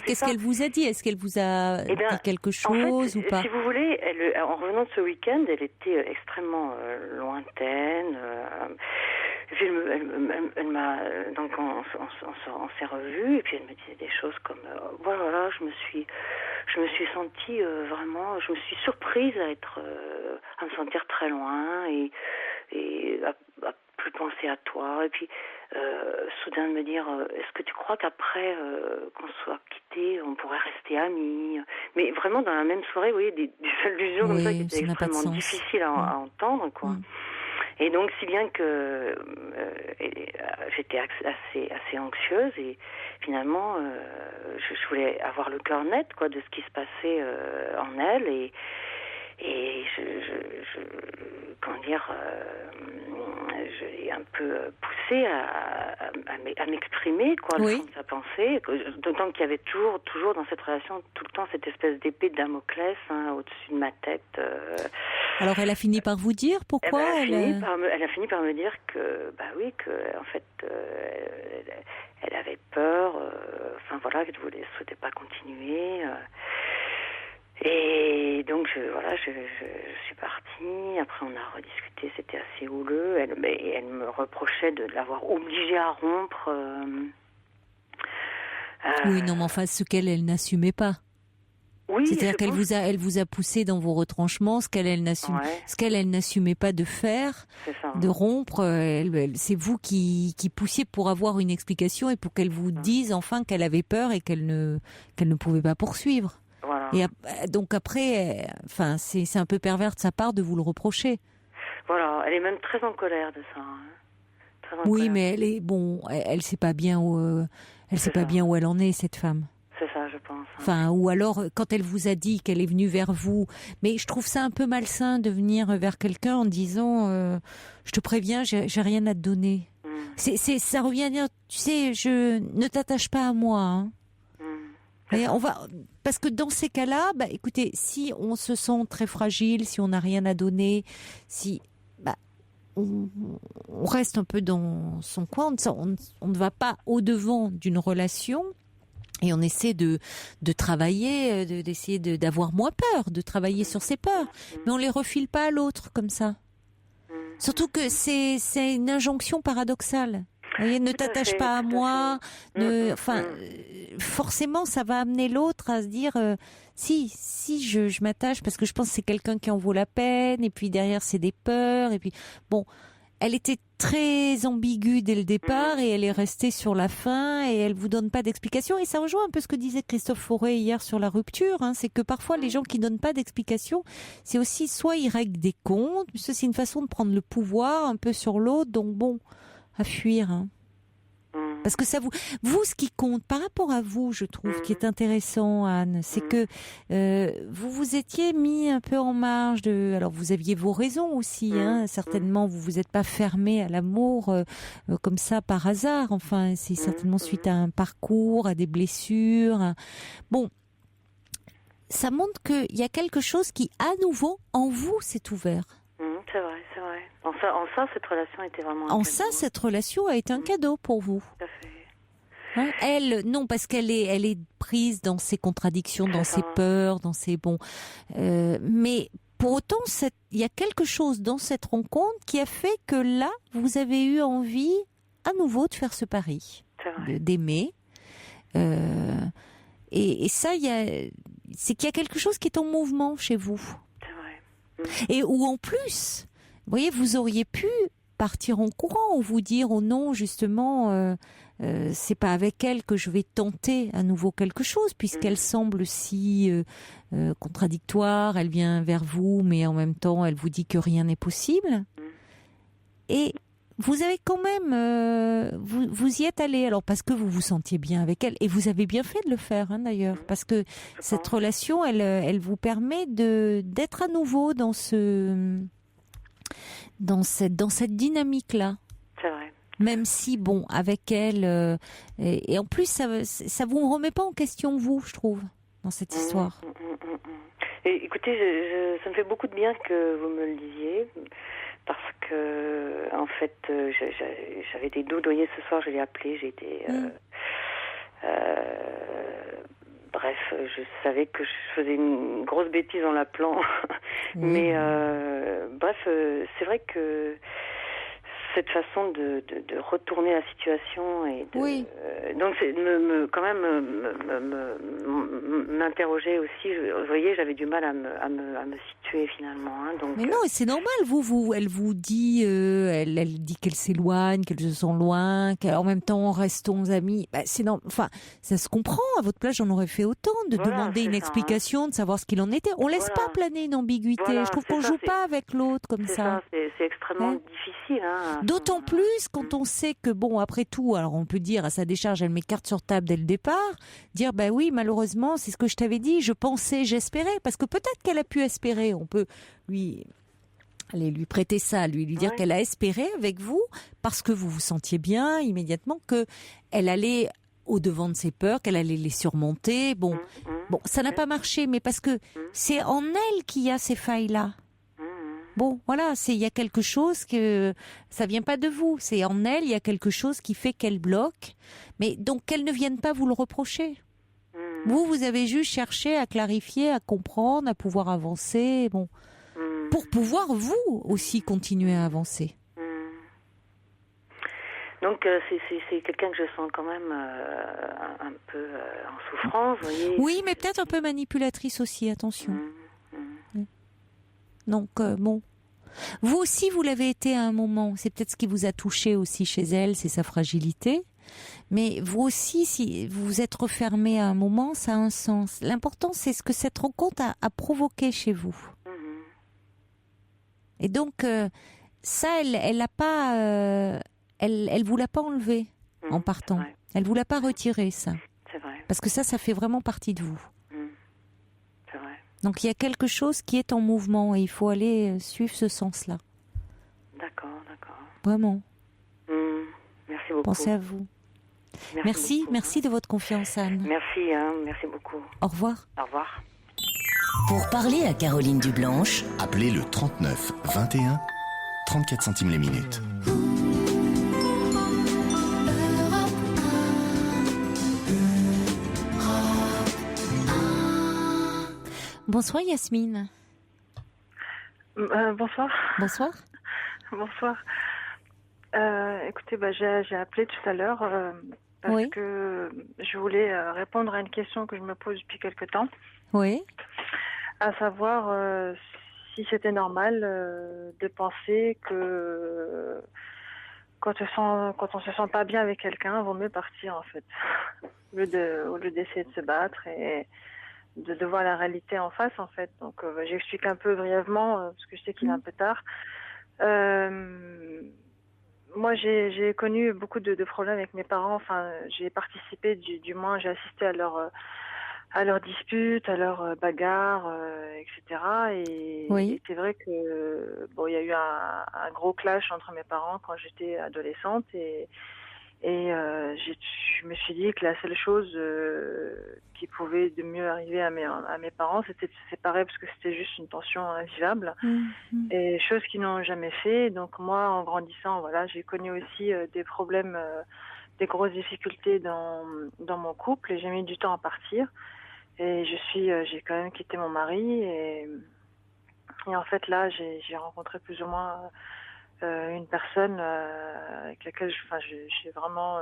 Qu'est-ce qu'elle vous a dit? Est-ce qu'elle vous a dit quelque chose ou pas? Si vous voulez, en revenant de ce week-end, elle était extrêmement lointaine. Elle m'a donc on s'est revus et puis elle me disait des choses comme voilà, je me suis sentie vraiment, je me suis surprise à me sentir très loin et à plus penser à toi, et puis soudain de me dire est-ce que tu crois qu'après qu'on soit quittés on pourrait rester amis, mais vraiment dans la même soirée, vous voyez, des allusions comme ça qui étaient extrêmement difficiles à entendre, quoi. Et donc si bien que j'étais assez anxieuse et finalement je voulais avoir le cœur net, quoi, de ce qui se passait en elle, et comment dire, je l'ai un peu poussée à m'exprimer, quoi, le fond de sa pensée, d'autant qu'il y avait toujours dans cette relation tout le temps cette espèce d'épée de Damoclès au-dessus de ma tête. Alors elle a fini par vous dire pourquoi elle a fini par me dire que en fait elle avait peur, qu'elle ne souhaitait pas continuer. Et donc je suis partie. Après, on a rediscuté. C'était assez houleux. Elle me reprochait de l'avoir obligée à rompre. Oui, non, mais enfin, ce qu'elle n'assumait pas. Oui, c'est-à-dire elle vous a poussé dans vos retranchements, ce qu'elle n'assumait pas de faire, de rompre. C'est vous qui poussiez pour avoir une explication et pour qu'elle vous dise enfin qu'elle avait peur et qu'elle ne pouvait pas poursuivre. Voilà. Et donc après, enfin, c'est un peu pervers de sa part de vous le reprocher. Voilà, elle est même très en colère de ça. Oui, mais elle sait pas bien où elle en est, cette femme. C'est ça, je pense. Enfin, ou alors, quand elle vous a dit qu'elle est venue vers vous, mais je trouve ça un peu malsain de venir vers quelqu'un en disant je te préviens, j'ai rien à te donner. Ça revient à dire, tu sais, ne t'attache pas à moi. Hein. Et parce que dans ces cas-là, écoutez, si on se sent très fragile, si on n'a rien à donner, si on reste un peu dans son coin, on ne va pas au-devant d'une relation. Et on essaie de travailler, d'essayer d'avoir moins peur, de travailler sur ses peurs. Mais on les refile pas à l'autre comme ça. Surtout que c'est une injonction paradoxale. Vous voyez, ne t'attache pas à moi. Forcément, ça va amener l'autre à se dire si je m'attache parce que je pense que c'est quelqu'un qui en vaut la peine. Et puis derrière, c'est des peurs. Et puis bon. Elle était très ambiguë dès le départ et elle est restée sur la fin et elle vous donne pas d'explication. Et ça rejoint un peu ce que disait Christophe Fauré hier sur la rupture. C'est que parfois les gens qui donnent pas d'explication, c'est aussi soit ils règlent des comptes, c'est une façon de prendre le pouvoir un peu sur l'autre. Donc bon, à fuir. Parce que ça vous, ce qui compte par rapport à vous, je trouve, qui est intéressant, Anne, c'est que vous vous étiez mis un peu en marge alors vous aviez vos raisons aussi, certainement, vous êtes pas fermé à l'amour comme ça par hasard. Enfin, c'est certainement suite à un parcours, à des blessures. Bon, ça montre qu'il y a quelque chose qui, à nouveau, en vous, s'est ouvert. C'est vrai. En ça, cette relation était vraiment un cadeau. Cette relation a été un cadeau pour vous. Tout à fait. Elle, non, parce qu'elle est prise dans ses contradictions, dans ses peurs, dans ses mais pour autant, il y a quelque chose dans cette rencontre qui a fait que là, vous avez eu envie, à nouveau, de faire ce pari, d'aimer. Et ça, c'est qu'il y a quelque chose qui est en mouvement chez vous. C'est vrai. Et où en plus, vous voyez, vous auriez pu partir en courant ou vous dire oh non, justement, c'est pas avec elle que je vais tenter à nouveau quelque chose puisqu'elle semble si contradictoire. Elle vient vers vous, mais en même temps, elle vous dit que rien n'est possible. Et vous avez quand même, vous y êtes allé, alors parce que vous vous sentiez bien avec elle, et vous avez bien fait de le faire d'ailleurs, parce que cette relation, elle vous permet d'être à nouveau dans cette dynamique-là. C'est vrai. Même si, bon, avec elle, et en plus, ça vous remet pas en question, vous, je trouve, dans cette histoire. Et écoutez, ça me fait beaucoup de bien que vous me le disiez, parce que, en fait, j'avais des doutes. Vous voyez, ce soir, je l'ai appelé, j'ai été... bref, je savais que je faisais une grosse bêtise en l'appelant. Mais bref, c'est vrai que cette façon de retourner la situation et donc c'est quand même m'interroger aussi. Vous voyez, j'avais du mal à me situer finalement. Donc, mais non, et c'est normal. Elle vous dit, elle dit qu'elle s'éloigne, qu'elle se sent loin, qu'en même temps restons amis. C'est enfin, ça se comprend. À votre place, j'en aurais fait autant de demander une explication, de savoir ce qu'il en était. On laisse pas planer une ambiguïté. Je trouve qu'on joue pas avec l'autre comme ça. C'est extrêmement difficile. D'autant plus quand on sait que, bon, après tout, alors on peut dire à sa décharge, elle met carte sur table dès le départ, dire, oui, malheureusement, c'est ce que je t'avais dit, je pensais, j'espérais, parce que peut-être qu'elle a pu espérer, on peut lui prêter ça, lui dire qu'elle a espéré avec vous, parce que vous vous sentiez bien immédiatement, qu'elle allait au-devant de ses peurs, qu'elle allait les surmonter. Bon, ça n'a pas marché, mais parce que c'est en elle qu'il y a ces failles-là. Bon, voilà, il y a quelque chose que ça vient pas de vous, c'est en elle, il y a quelque chose qui fait qu'elle bloque, mais donc qu'elle ne vienne pas vous le reprocher. Vous avez juste cherché à clarifier, à comprendre, à pouvoir avancer, bon, pour pouvoir vous aussi continuer à avancer. Donc c'est quelqu'un que je sens quand même un peu en souffrance, vous voyez. Oui, mais peut-être un peu manipulatrice aussi, attention. Donc bon, vous aussi vous l'avez été à un moment, c'est peut-être ce qui vous a touché aussi chez elle, c'est sa fragilité. Mais vous aussi, si vous vous êtes refermé à un moment, ça a un sens. L'important, c'est ce que cette rencontre a provoqué chez vous. Et donc, ça, elle l'a pas, elle vous l'a pas enlevé en partant. Ouais. Elle vous l'a pas retiré, ça. C'est vrai. Parce que ça fait vraiment partie de vous. C'est vrai. Donc, il y a quelque chose qui est en mouvement et il faut aller suivre ce sens-là. D'accord. Vraiment. Merci beaucoup. Pensez à vous. Merci de votre confiance, Anne. Merci beaucoup. Au revoir. Au revoir. Pour parler à Caroline Dublanche, appelez le 39 21 34 centimes les minutes. Bonsoir Yasmine. Bonsoir. Bonsoir. Bonsoir. Écoutez, j'ai appelé tout à l'heure parce que je voulais répondre à une question que je me pose depuis quelque temps. Oui. À savoir si c'était normal de penser que quand on se sent pas bien avec quelqu'un, il vaut mieux partir en fait, au lieu d'essayer de se battre et de voir la réalité en face en fait. Donc j'explique un peu brièvement parce que je sais qu'il est un peu tard. Moi, j'ai connu beaucoup de problèmes avec mes parents. Enfin, j'ai participé, du moins, j'ai assisté à leurs disputes, à leurs bagarres, etc. Et c'est vrai que il y a eu un gros clash entre mes parents quand j'étais adolescente et je me suis dit que la seule chose qui pouvait de mieux arriver à mes parents, c'était de se séparer parce que c'était juste une tension invivable. Et chose qu'ils n'ont jamais fait. Donc moi, en grandissant, j'ai connu aussi des problèmes, des grosses difficultés dans mon couple et j'ai mis du temps à partir. Et j'ai quand même quitté mon mari et en fait là, j'ai rencontré plus ou moins une personne avec laquelle j'ai vraiment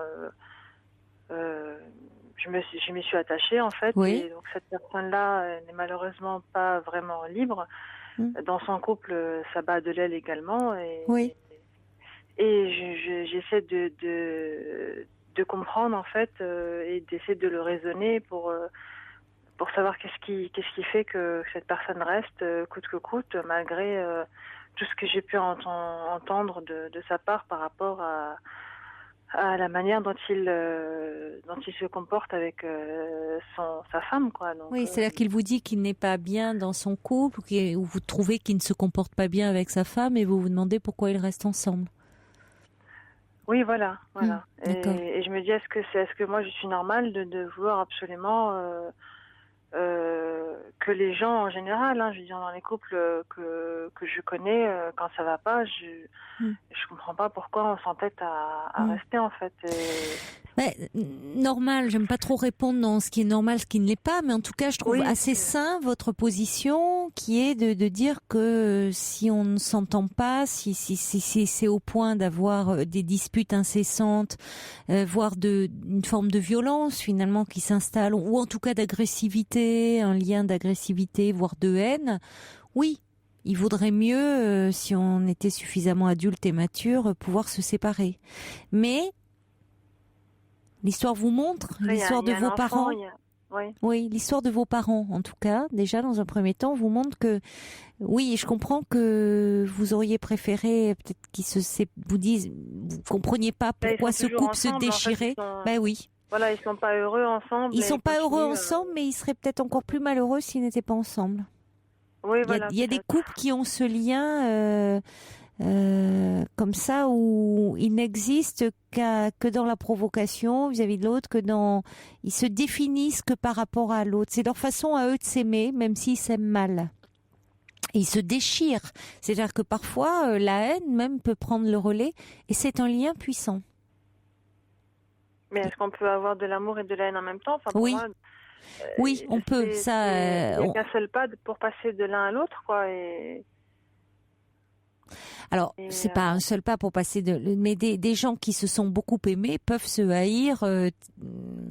je m'y suis attachée en fait. Oui. Et donc cette personne-là n'est malheureusement pas vraiment libre. Dans son couple, ça bat de l'aile également. Et j'essaie de comprendre en fait et d'essayer de le raisonner pour savoir qu'est-ce qui fait que cette personne reste coûte que coûte malgré tout ce que j'ai pu entendre de sa part par rapport à la manière dont il se comporte avec sa femme, quoi. Donc, oui, c'est-à-dire qu'il vous dit qu'il n'est pas bien dans son couple, ou vous trouvez qu'il ne se comporte pas bien avec sa femme, et vous vous demandez pourquoi ils restent ensemble. Oui, voilà. Et je me dis, est-ce que moi je suis normale de vouloir absolument que les gens en général, je veux dire dans les couples que je connais, quand ça va pas, je comprends pas pourquoi on s'entête à rester en fait. Normal, j'aime pas trop répondre dans ce qui est normal, ce qui ne l'est pas, mais en tout cas je trouve assez sain votre position qui est de dire que si on ne s'entend pas, si c'est au point d'avoir des disputes incessantes, voire une forme de violence finalement qui s'installe, ou en tout cas d'agressivité, un lien d'agressivité, voire de haine, oui. Il vaudrait mieux, si on était suffisamment adulte et mature, pouvoir se séparer. Mais l'histoire vous montre, l'histoire de vos parents. Oui, l'histoire de vos parents, en tout cas, déjà dans un premier temps, vous montre que, oui, je comprends que vous auriez préféré peut-être vous disent, vous compreniez pas pourquoi ce couple se déchirait. Oui. Voilà, ils sont pas heureux ensemble. Ils sont pas heureux ensemble, mais ils seraient peut-être encore plus malheureux s'ils n'étaient pas ensemble. Oui, il y a des couples qui ont ce lien comme ça où il n'existe que dans la provocation vis-à-vis de l'autre, ils se définissent que par rapport à l'autre. C'est leur façon à eux de s'aimer, même s'ils s'aiment mal. Et ils se déchirent. C'est-à-dire que parfois, la haine même peut prendre le relais et c'est un lien puissant. Mais est-ce qu'on peut avoir de l'amour et de la haine en même temps ? Oui. Oui, on peut. Il n'y a qu'un seul pas pour passer de l'un à l'autre, quoi. Alors, c'est pas un seul pas pour passer mais des gens qui se sont beaucoup aimés peuvent se haïr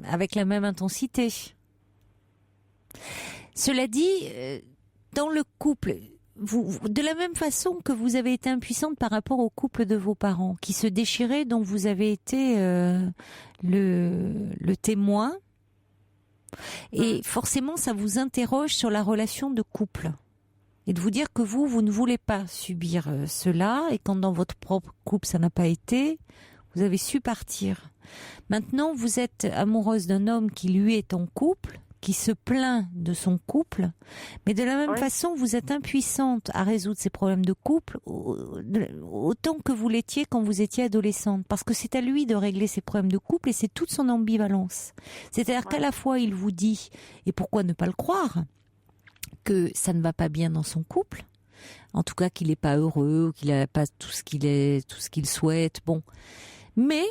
avec la même intensité. Cela dit, dans le couple, vous, de la même façon que vous avez été impuissante par rapport au couple de vos parents, qui se déchirait, dont vous avez été le témoin, et forcément, ça vous interroge sur la relation de couple. Et de vous dire que vous ne voulez pas subir cela, et quand dans votre propre couple ça n'a pas été, vous avez su partir. Maintenant, vous êtes amoureuse d'un homme qui lui est en couple, qui se plaint de son couple, mais de la même façon, vous êtes impuissante à résoudre ces problèmes de couple autant que vous l'étiez quand vous étiez adolescente, parce que c'est à lui de régler ses problèmes de couple, et c'est toute son ambivalence. C'est-à-dire qu'à la fois, il vous dit, et pourquoi ne pas le croire, que ça ne va pas bien dans son couple, en tout cas qu'il n'est pas heureux, ou qu'il n'a pas tout ce qu'il souhaite, bon. Mais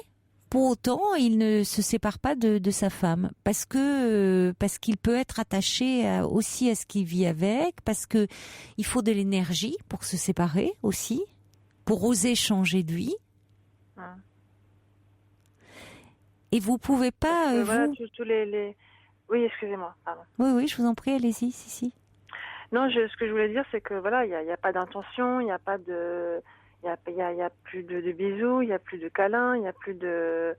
pour autant, il ne se sépare pas de sa femme, parce qu'il peut être attaché aussi à ce qu'il vit avec, parce que il faut de l'énergie pour se séparer aussi, pour oser changer de vie. Et vous pouvez pas Oui, excusez-moi. Pardon. Oui, je vous en prie, allez-y, si. Non, ce que je voulais dire, c'est que voilà, il y a pas d'intention, il y a pas de, il y a plus de bisous, il y a plus de câlins, il y a plus de,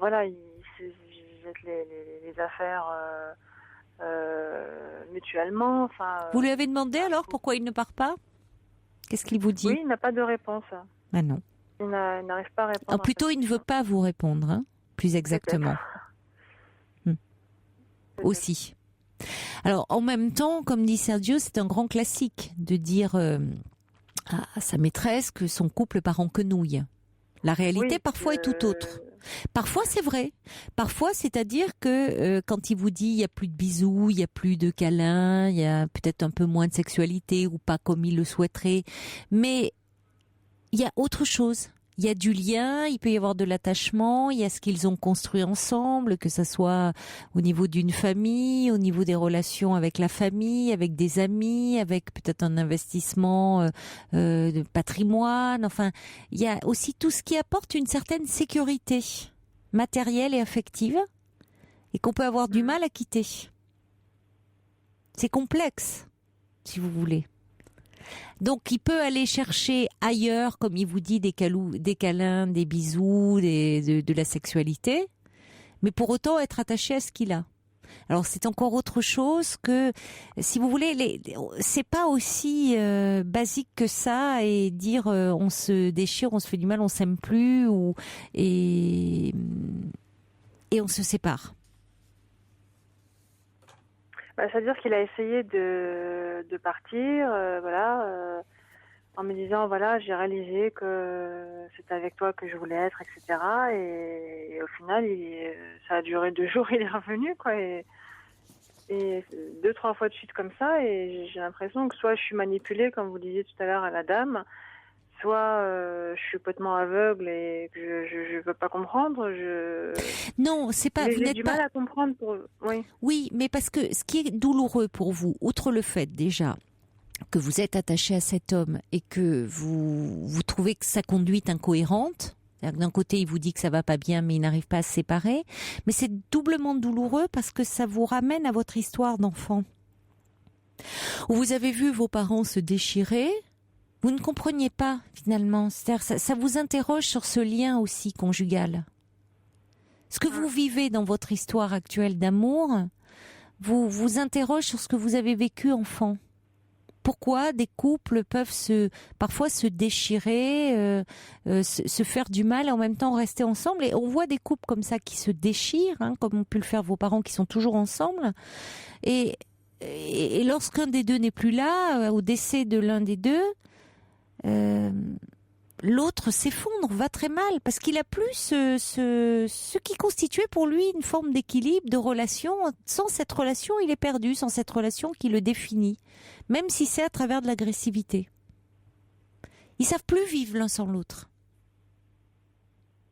voilà, ils jettent les affaires mutuellement. Enfin. Vous lui avez demandé alors pourquoi il ne part pas? Qu'est-ce qu'il vous dit? Oui, il n'a pas de réponse. Ah non. Il n'arrive pas à répondre. Plutôt, il ne veut pas vous répondre, hein, plus exactement. Aussi. Alors, en même temps, comme dit Sergio, c'est un grand classique de dire à sa maîtresse que son couple part en quenouille. La réalité, parfois, est tout autre. Parfois, c'est vrai. Parfois, c'est-à-dire que quand il vous dit il n'y a plus de bisous, il n'y a plus de câlins, il y a peut-être un peu moins de sexualité ou pas comme il le souhaiterait, mais il y a autre chose. Il y a du lien, il peut y avoir de l'attachement, il y a ce qu'ils ont construit ensemble, que ça soit au niveau d'une famille, au niveau des relations avec la famille, avec des amis, avec peut-être un investissement de patrimoine. Enfin, il y a aussi tout ce qui apporte une certaine sécurité matérielle et affective et qu'on peut avoir du mal à quitter. C'est complexe, si vous voulez. Donc, il peut aller chercher ailleurs, comme il vous dit, des câlins, des bisous, de la sexualité, mais pour autant être attaché à ce qu'il a. Alors, c'est encore autre chose que, si vous voulez, c'est pas aussi basique que ça, et dire on se déchire, on se fait du mal, on s'aime plus, et on se sépare. C'est-à-dire qu'il a essayé de partir, en me disant, voilà, j'ai réalisé que c'est avec toi que je voulais être, etc. Et au final, ça a duré 2 jours, il est revenu, quoi. Et 2-3 fois de suite comme ça, et j'ai l'impression que soit je suis manipulée, comme vous disiez tout à l'heure à la dame, soit je suis complètement aveugle et que je veux pas comprendre. Non, c'est pas. J'ai du mal à comprendre. Oui, mais parce que ce qui est douloureux pour vous, outre le fait déjà que vous êtes attaché à cet homme et que vous trouvez que sa conduite incohérente. D'un côté, il vous dit que ça va pas bien, mais il n'arrive pas à se séparer. Mais c'est doublement douloureux parce que ça vous ramène à votre histoire d'enfant, où vous avez vu vos parents se déchirer. Vous ne compreniez pas, finalement. C'est-à-dire, ça vous interroge sur ce lien aussi conjugal. Ce que vous vivez dans votre histoire actuelle d'amour vous interroge sur ce que vous avez vécu enfant. Pourquoi des couples peuvent parfois se déchirer, se faire du mal et en même temps rester ensemble. Et on voit des couples comme ça qui se déchirent, hein, comme ont pu le faire vos parents qui sont toujours ensemble. Et lorsqu'un des deux n'est plus là, au décès de l'un des deux, l'autre s'effondre, va très mal, parce qu'il a plus ce qui constituait pour lui une forme d'équilibre, de relation. Sans cette relation, il est perdu, sans cette relation qui le définit, même si c'est à travers de l'agressivité. Ils savent plus vivre l'un sans l'autre.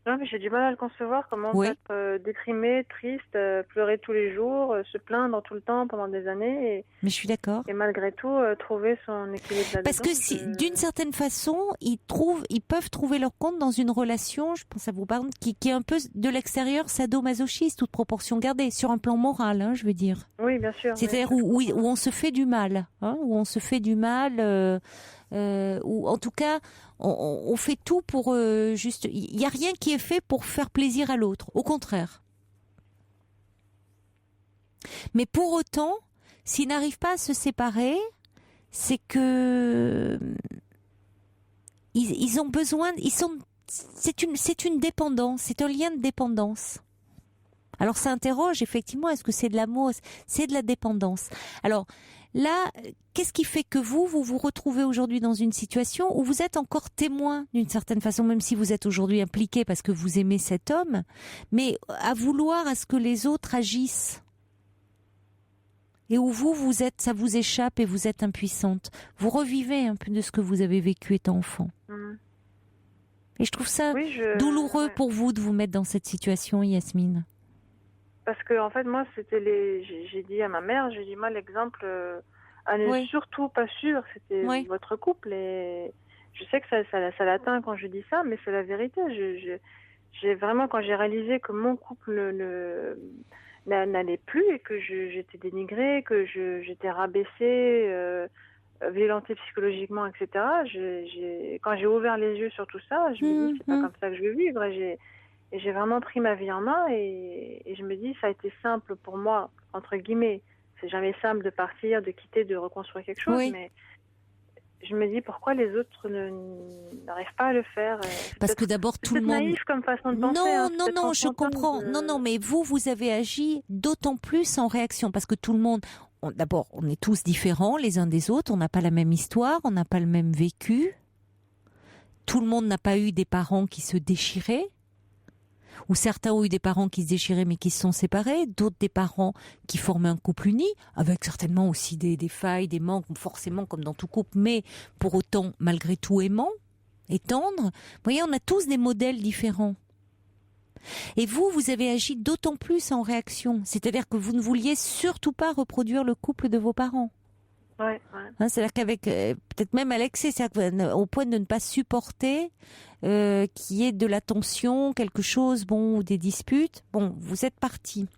Non, mais j'ai du mal à le concevoir. Comment on peut être déprimé, triste, pleurer tous les jours, se plaindre tout le temps pendant des années. Mais je suis d'accord. Et malgré tout, trouver son équilibre là-dedans. Parce que d'une certaine façon, ils peuvent trouver leur compte dans une relation, je pense à vous, par exemple, qui est un peu de l'extérieur sadomasochiste, toute proportion gardée, sur un plan moral, hein, je veux dire. Oui, bien sûr. C'est-à-dire où on se fait du mal, hein, où on se fait du mal, ou en tout cas, on fait tout pour juste. Il n'y a rien qui est fait pour faire plaisir à l'autre. Au contraire. Mais pour autant, s'ils n'arrivent pas à se séparer, c'est que ils ont besoin. C'est une dépendance. C'est un lien de dépendance. Alors ça interroge effectivement. Est-ce que c'est de l'amour? C'est de la dépendance. Alors. Là, qu'est-ce qui fait que vous vous retrouvez aujourd'hui dans une situation où vous êtes encore témoin d'une certaine façon, même si vous êtes aujourd'hui impliqué parce que vous aimez cet homme, mais à vouloir à ce que les autres agissent. Et où vous êtes, ça vous échappe et vous êtes impuissante. Vous revivez un peu de ce que vous avez vécu étant enfant. Et je trouve ça douloureux pour vous de vous mettre dans cette situation, Yasmine. Parce que en fait moi j'ai dit à ma mère, moi l'exemple à ne surtout pas suivre, c'était votre couple, et je sais que ça l'atteint quand je dis ça, mais c'est la vérité. J'ai vraiment, quand j'ai réalisé que mon couple n'allait plus et que j'étais dénigrée, que j'étais rabaissée, violentée psychologiquement, etc. Quand j'ai ouvert les yeux sur tout ça, je me dis c'est pas comme ça que je veux vivre, et j'ai vraiment pris ma vie en main, et je me dis ça a été simple pour moi, entre guillemets. C'est jamais simple de partir, de quitter, de reconstruire quelque chose, mais je me dis pourquoi les autres n'arrivent pas à le faire. Parce que d'abord tout le monde. C'est naïf comme façon de penser. Non, je comprends. Non, mais vous avez agi d'autant plus en réaction, parce que tout le monde. D'abord, on est tous différents les uns des autres, on n'a pas la même histoire, on n'a pas le même vécu. Tout le monde n'a pas eu des parents qui se déchiraient. Ou certains ont eu des parents qui se déchiraient mais qui se sont séparés, d'autres des parents qui formaient un couple uni, avec certainement aussi des failles, des manques, forcément comme dans tout couple, mais pour autant malgré tout aimant et tendre. Vous voyez, on a tous des modèles différents. Et vous avez agi d'autant plus en réaction, c'est-à-dire que vous ne vouliez surtout pas reproduire le couple de vos parents. Ouais. C'est-à-dire qu'avec peut-être même à l'excès, au point de ne pas supporter qu'il y ait de la tension, quelque chose, ou des disputes. Bon, vous êtes partis.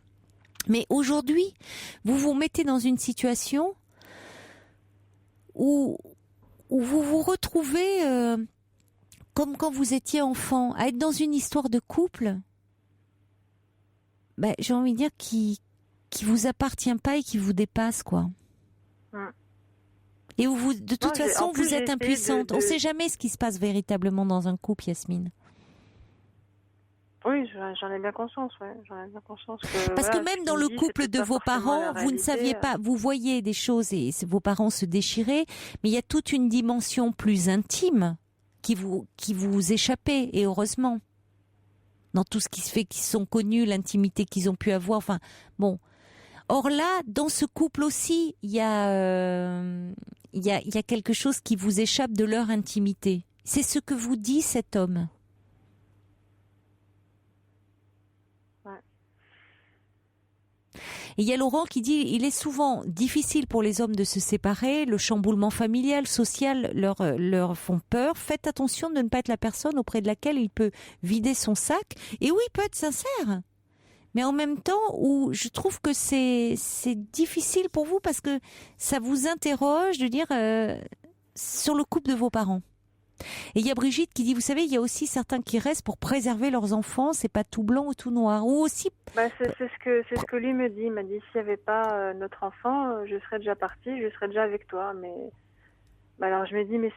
Mais aujourd'hui, vous vous mettez dans une situation où vous vous retrouvez comme quand vous étiez enfant, à être dans une histoire de couple. J'ai envie de dire qui vous appartient pas et qui vous dépasse, quoi. Et où de toute façon, vous êtes impuissante. On ne sait jamais ce qui se passe véritablement dans un couple, Yasmine. Oui, j'en ai bien conscience, Parce que même dans le couple de vos parents, vous ne saviez pas, vous voyez des choses et vos parents se déchiraient, mais il y a toute une dimension plus intime qui vous échappait, et heureusement. Dans tout ce qui se fait, qu'ils sont connus, l'intimité qu'ils ont pu avoir, Or là, dans ce couple aussi, il y a quelque chose qui vous échappe de leur intimité. C'est ce que vous dit cet homme. Et il y a Laurent qui dit, il est souvent difficile pour les hommes de se séparer, le chamboulement familial, social leur font peur. Faites attention de ne pas être la personne auprès de laquelle il peut vider son sac. Et oui, il peut être sincère. Mais en même temps, où je trouve que c'est difficile pour vous parce que ça vous interroge de dire sur le couple de vos parents. Et il y a Brigitte qui dit, vous savez, il y a aussi certains qui restent pour préserver leurs enfants, c'est pas tout blanc ou tout noir. Ou aussi... c'est ce que lui me dit. Il m'a dit, s'il n'y avait pas notre enfant, je serais déjà partie, je serais déjà avec toi. Mais alors je me dis, mais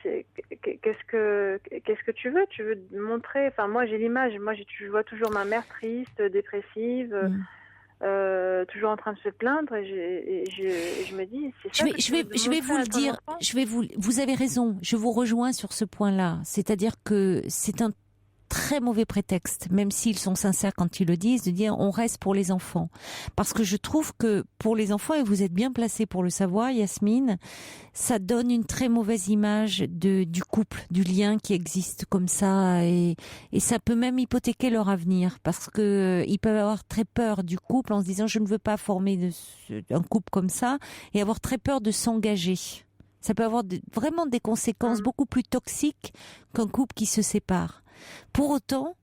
qu'est-ce que tu veux? Tu veux montrer... Enfin, moi j'ai l'image, je vois toujours ma mère triste, dépressive... toujours en train de se plaindre, et je me dis, c'est ça. Je vais vous le dire. Vous avez raison. Je vous rejoins sur ce point-là. C'est-à-dire que c'est un très mauvais prétexte, même s'ils sont sincères quand ils le disent, de dire on reste pour les enfants. Parce que je trouve que pour les enfants, et vous êtes bien placée pour le savoir, Yasmine, ça donne une très mauvaise image du couple, du lien qui existe comme ça, et ça peut même hypothéquer leur avenir, parce que ils peuvent avoir très peur du couple en se disant je ne veux pas former un couple comme ça, et avoir très peur de s'engager. Ça peut avoir vraiment des conséquences beaucoup plus toxiques qu'un couple qui se sépare. Pour autant,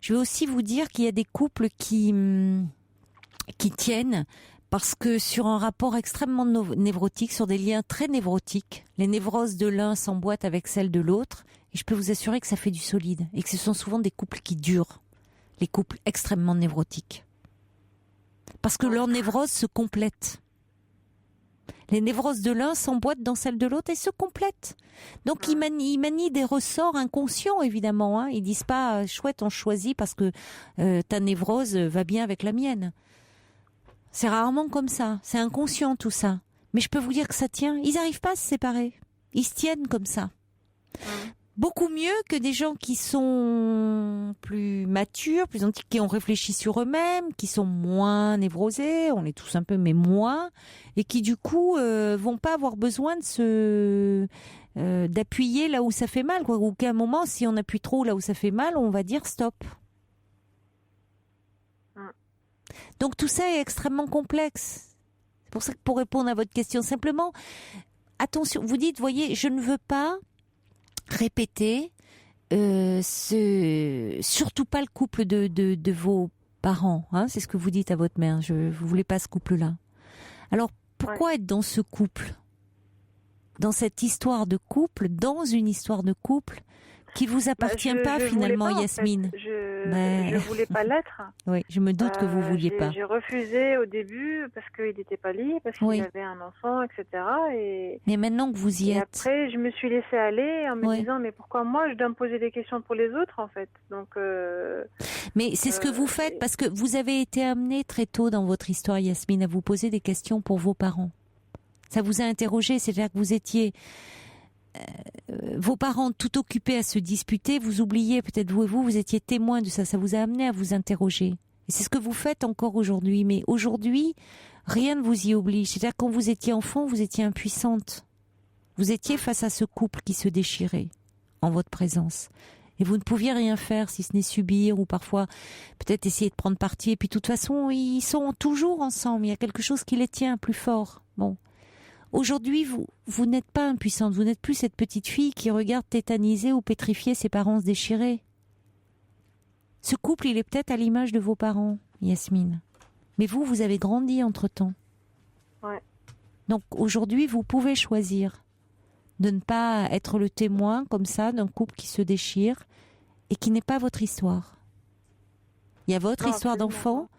je vais aussi vous dire qu'il y a des couples qui tiennent parce que sur un rapport extrêmement névrotique, sur des liens très névrotiques, les névroses de l'un s'emboîtent avec celles de l'autre, et je peux vous assurer que ça fait du solide et que ce sont souvent des couples qui durent, les couples extrêmement névrotiques. Parce que leurs névroses se complètent. Les névroses de l'un s'emboîtent dans celles de l'autre et se complètent. Donc ils manient des ressorts inconscients, évidemment. Hein. Ils disent pas chouette, on choisit parce que ta névrose va bien avec la mienne. C'est rarement comme ça. C'est inconscient tout ça. Mais je peux vous dire que ça tient. Ils n'arrivent pas à se séparer. Ils se tiennent comme ça. Beaucoup mieux que des gens qui sont plus matures, plus antiques, qui ont réfléchi sur eux-mêmes, qui sont moins névrosés, on est tous un peu, mais moins, et qui du coup vont pas avoir besoin de d'appuyer là où ça fait mal, quoi. Ou qu'à un moment, si on appuie trop là où ça fait mal, on va dire stop. Donc tout ça est extrêmement complexe. C'est pour ça que pour répondre à votre question, simplement, attention, vous dites, voyez, je ne veux pas répéter surtout pas le couple de vos parents, hein, c'est ce que vous dites à votre mère, vous voulez pas ce couple-là. Alors pourquoi être dans ce couple, dans cette histoire de couple, dans une histoire de couple qui vous appartient pas finalement, Yasmine? Je voulais pas l'être. Oui, je me doute que vous vouliez pas. J'ai refusé au début parce qu'il n'était pas libre, parce qu'il avait un enfant, etc. Mais maintenant que vous y êtes. Après, je me suis laissée aller en me disant mais pourquoi moi je dois me poser des questions pour les autres en fait. Donc. Mais c'est ce que vous faites parce que vous avez été amenée très tôt dans votre histoire, Yasmine, à vous poser des questions pour vos parents. Ça vous a interrogé, c'est-à-dire que vous étiez vos parents tout occupés à se disputer, vous oubliez peut-être vous étiez témoin de ça, ça vous a amené à vous interroger. Et c'est ce que vous faites encore aujourd'hui, mais aujourd'hui, rien ne vous y oblige. C'est-à-dire quand vous étiez enfant, vous étiez impuissante. Vous étiez face à ce couple qui se déchirait en votre présence. Et vous ne pouviez rien faire si ce n'est subir ou parfois peut-être essayer de prendre parti. Et puis de toute façon, ils sont toujours ensemble. Il y a quelque chose qui les tient plus fort. Bon. Aujourd'hui, vous n'êtes pas impuissante, vous n'êtes plus cette petite fille qui regarde tétanisée ou pétrifiée ses parents se déchirer. Ce couple, il est peut-être à l'image de vos parents, Yasmine. Mais vous avez grandi entre-temps. Ouais. Donc aujourd'hui, vous pouvez choisir de ne pas être le témoin comme ça d'un couple qui se déchire et qui n'est pas votre histoire. Il y a votre histoire d'enfant.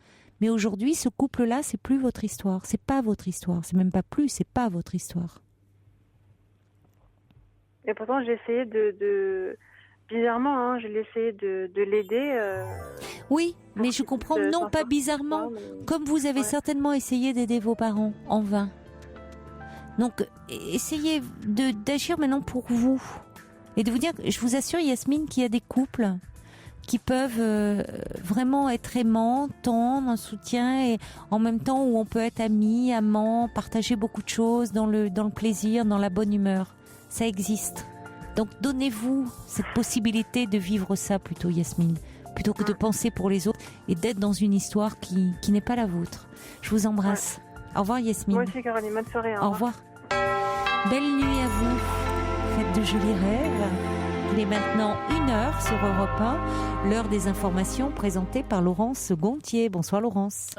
Mais aujourd'hui, ce couple-là, c'est plus votre histoire. C'est pas votre histoire. C'est même pas plus, c'est pas votre histoire. Et pourtant, j'ai essayé bizarrement, hein, j'ai essayé de l'aider. Oui, mais je comprends, non, pas bizarrement. Comme vous avez certainement essayé d'aider vos parents, en vain. Donc, essayez d'agir maintenant pour vous. Et de vous dire, je vous assure, Yasmine, qu'il y a des couples qui peuvent vraiment être aimants, tendres, un soutien, et en même temps où on peut être amis, amants, partager beaucoup de choses dans le plaisir, dans la bonne humeur. Ça existe. Donc donnez-vous cette possibilité de vivre ça plutôt, Yasmine, plutôt que de penser pour les autres et d'être dans une histoire qui n'est pas la vôtre. Je vous embrasse. Au revoir, Yasmine. Moi aussi, Caroline, bonne soirée. Au revoir. Belle nuit à vous. Faites de jolis rêves. Il est maintenant 1h sur Europe 1, l'heure des informations présentée par Laurence Gontier. Bonsoir Laurence.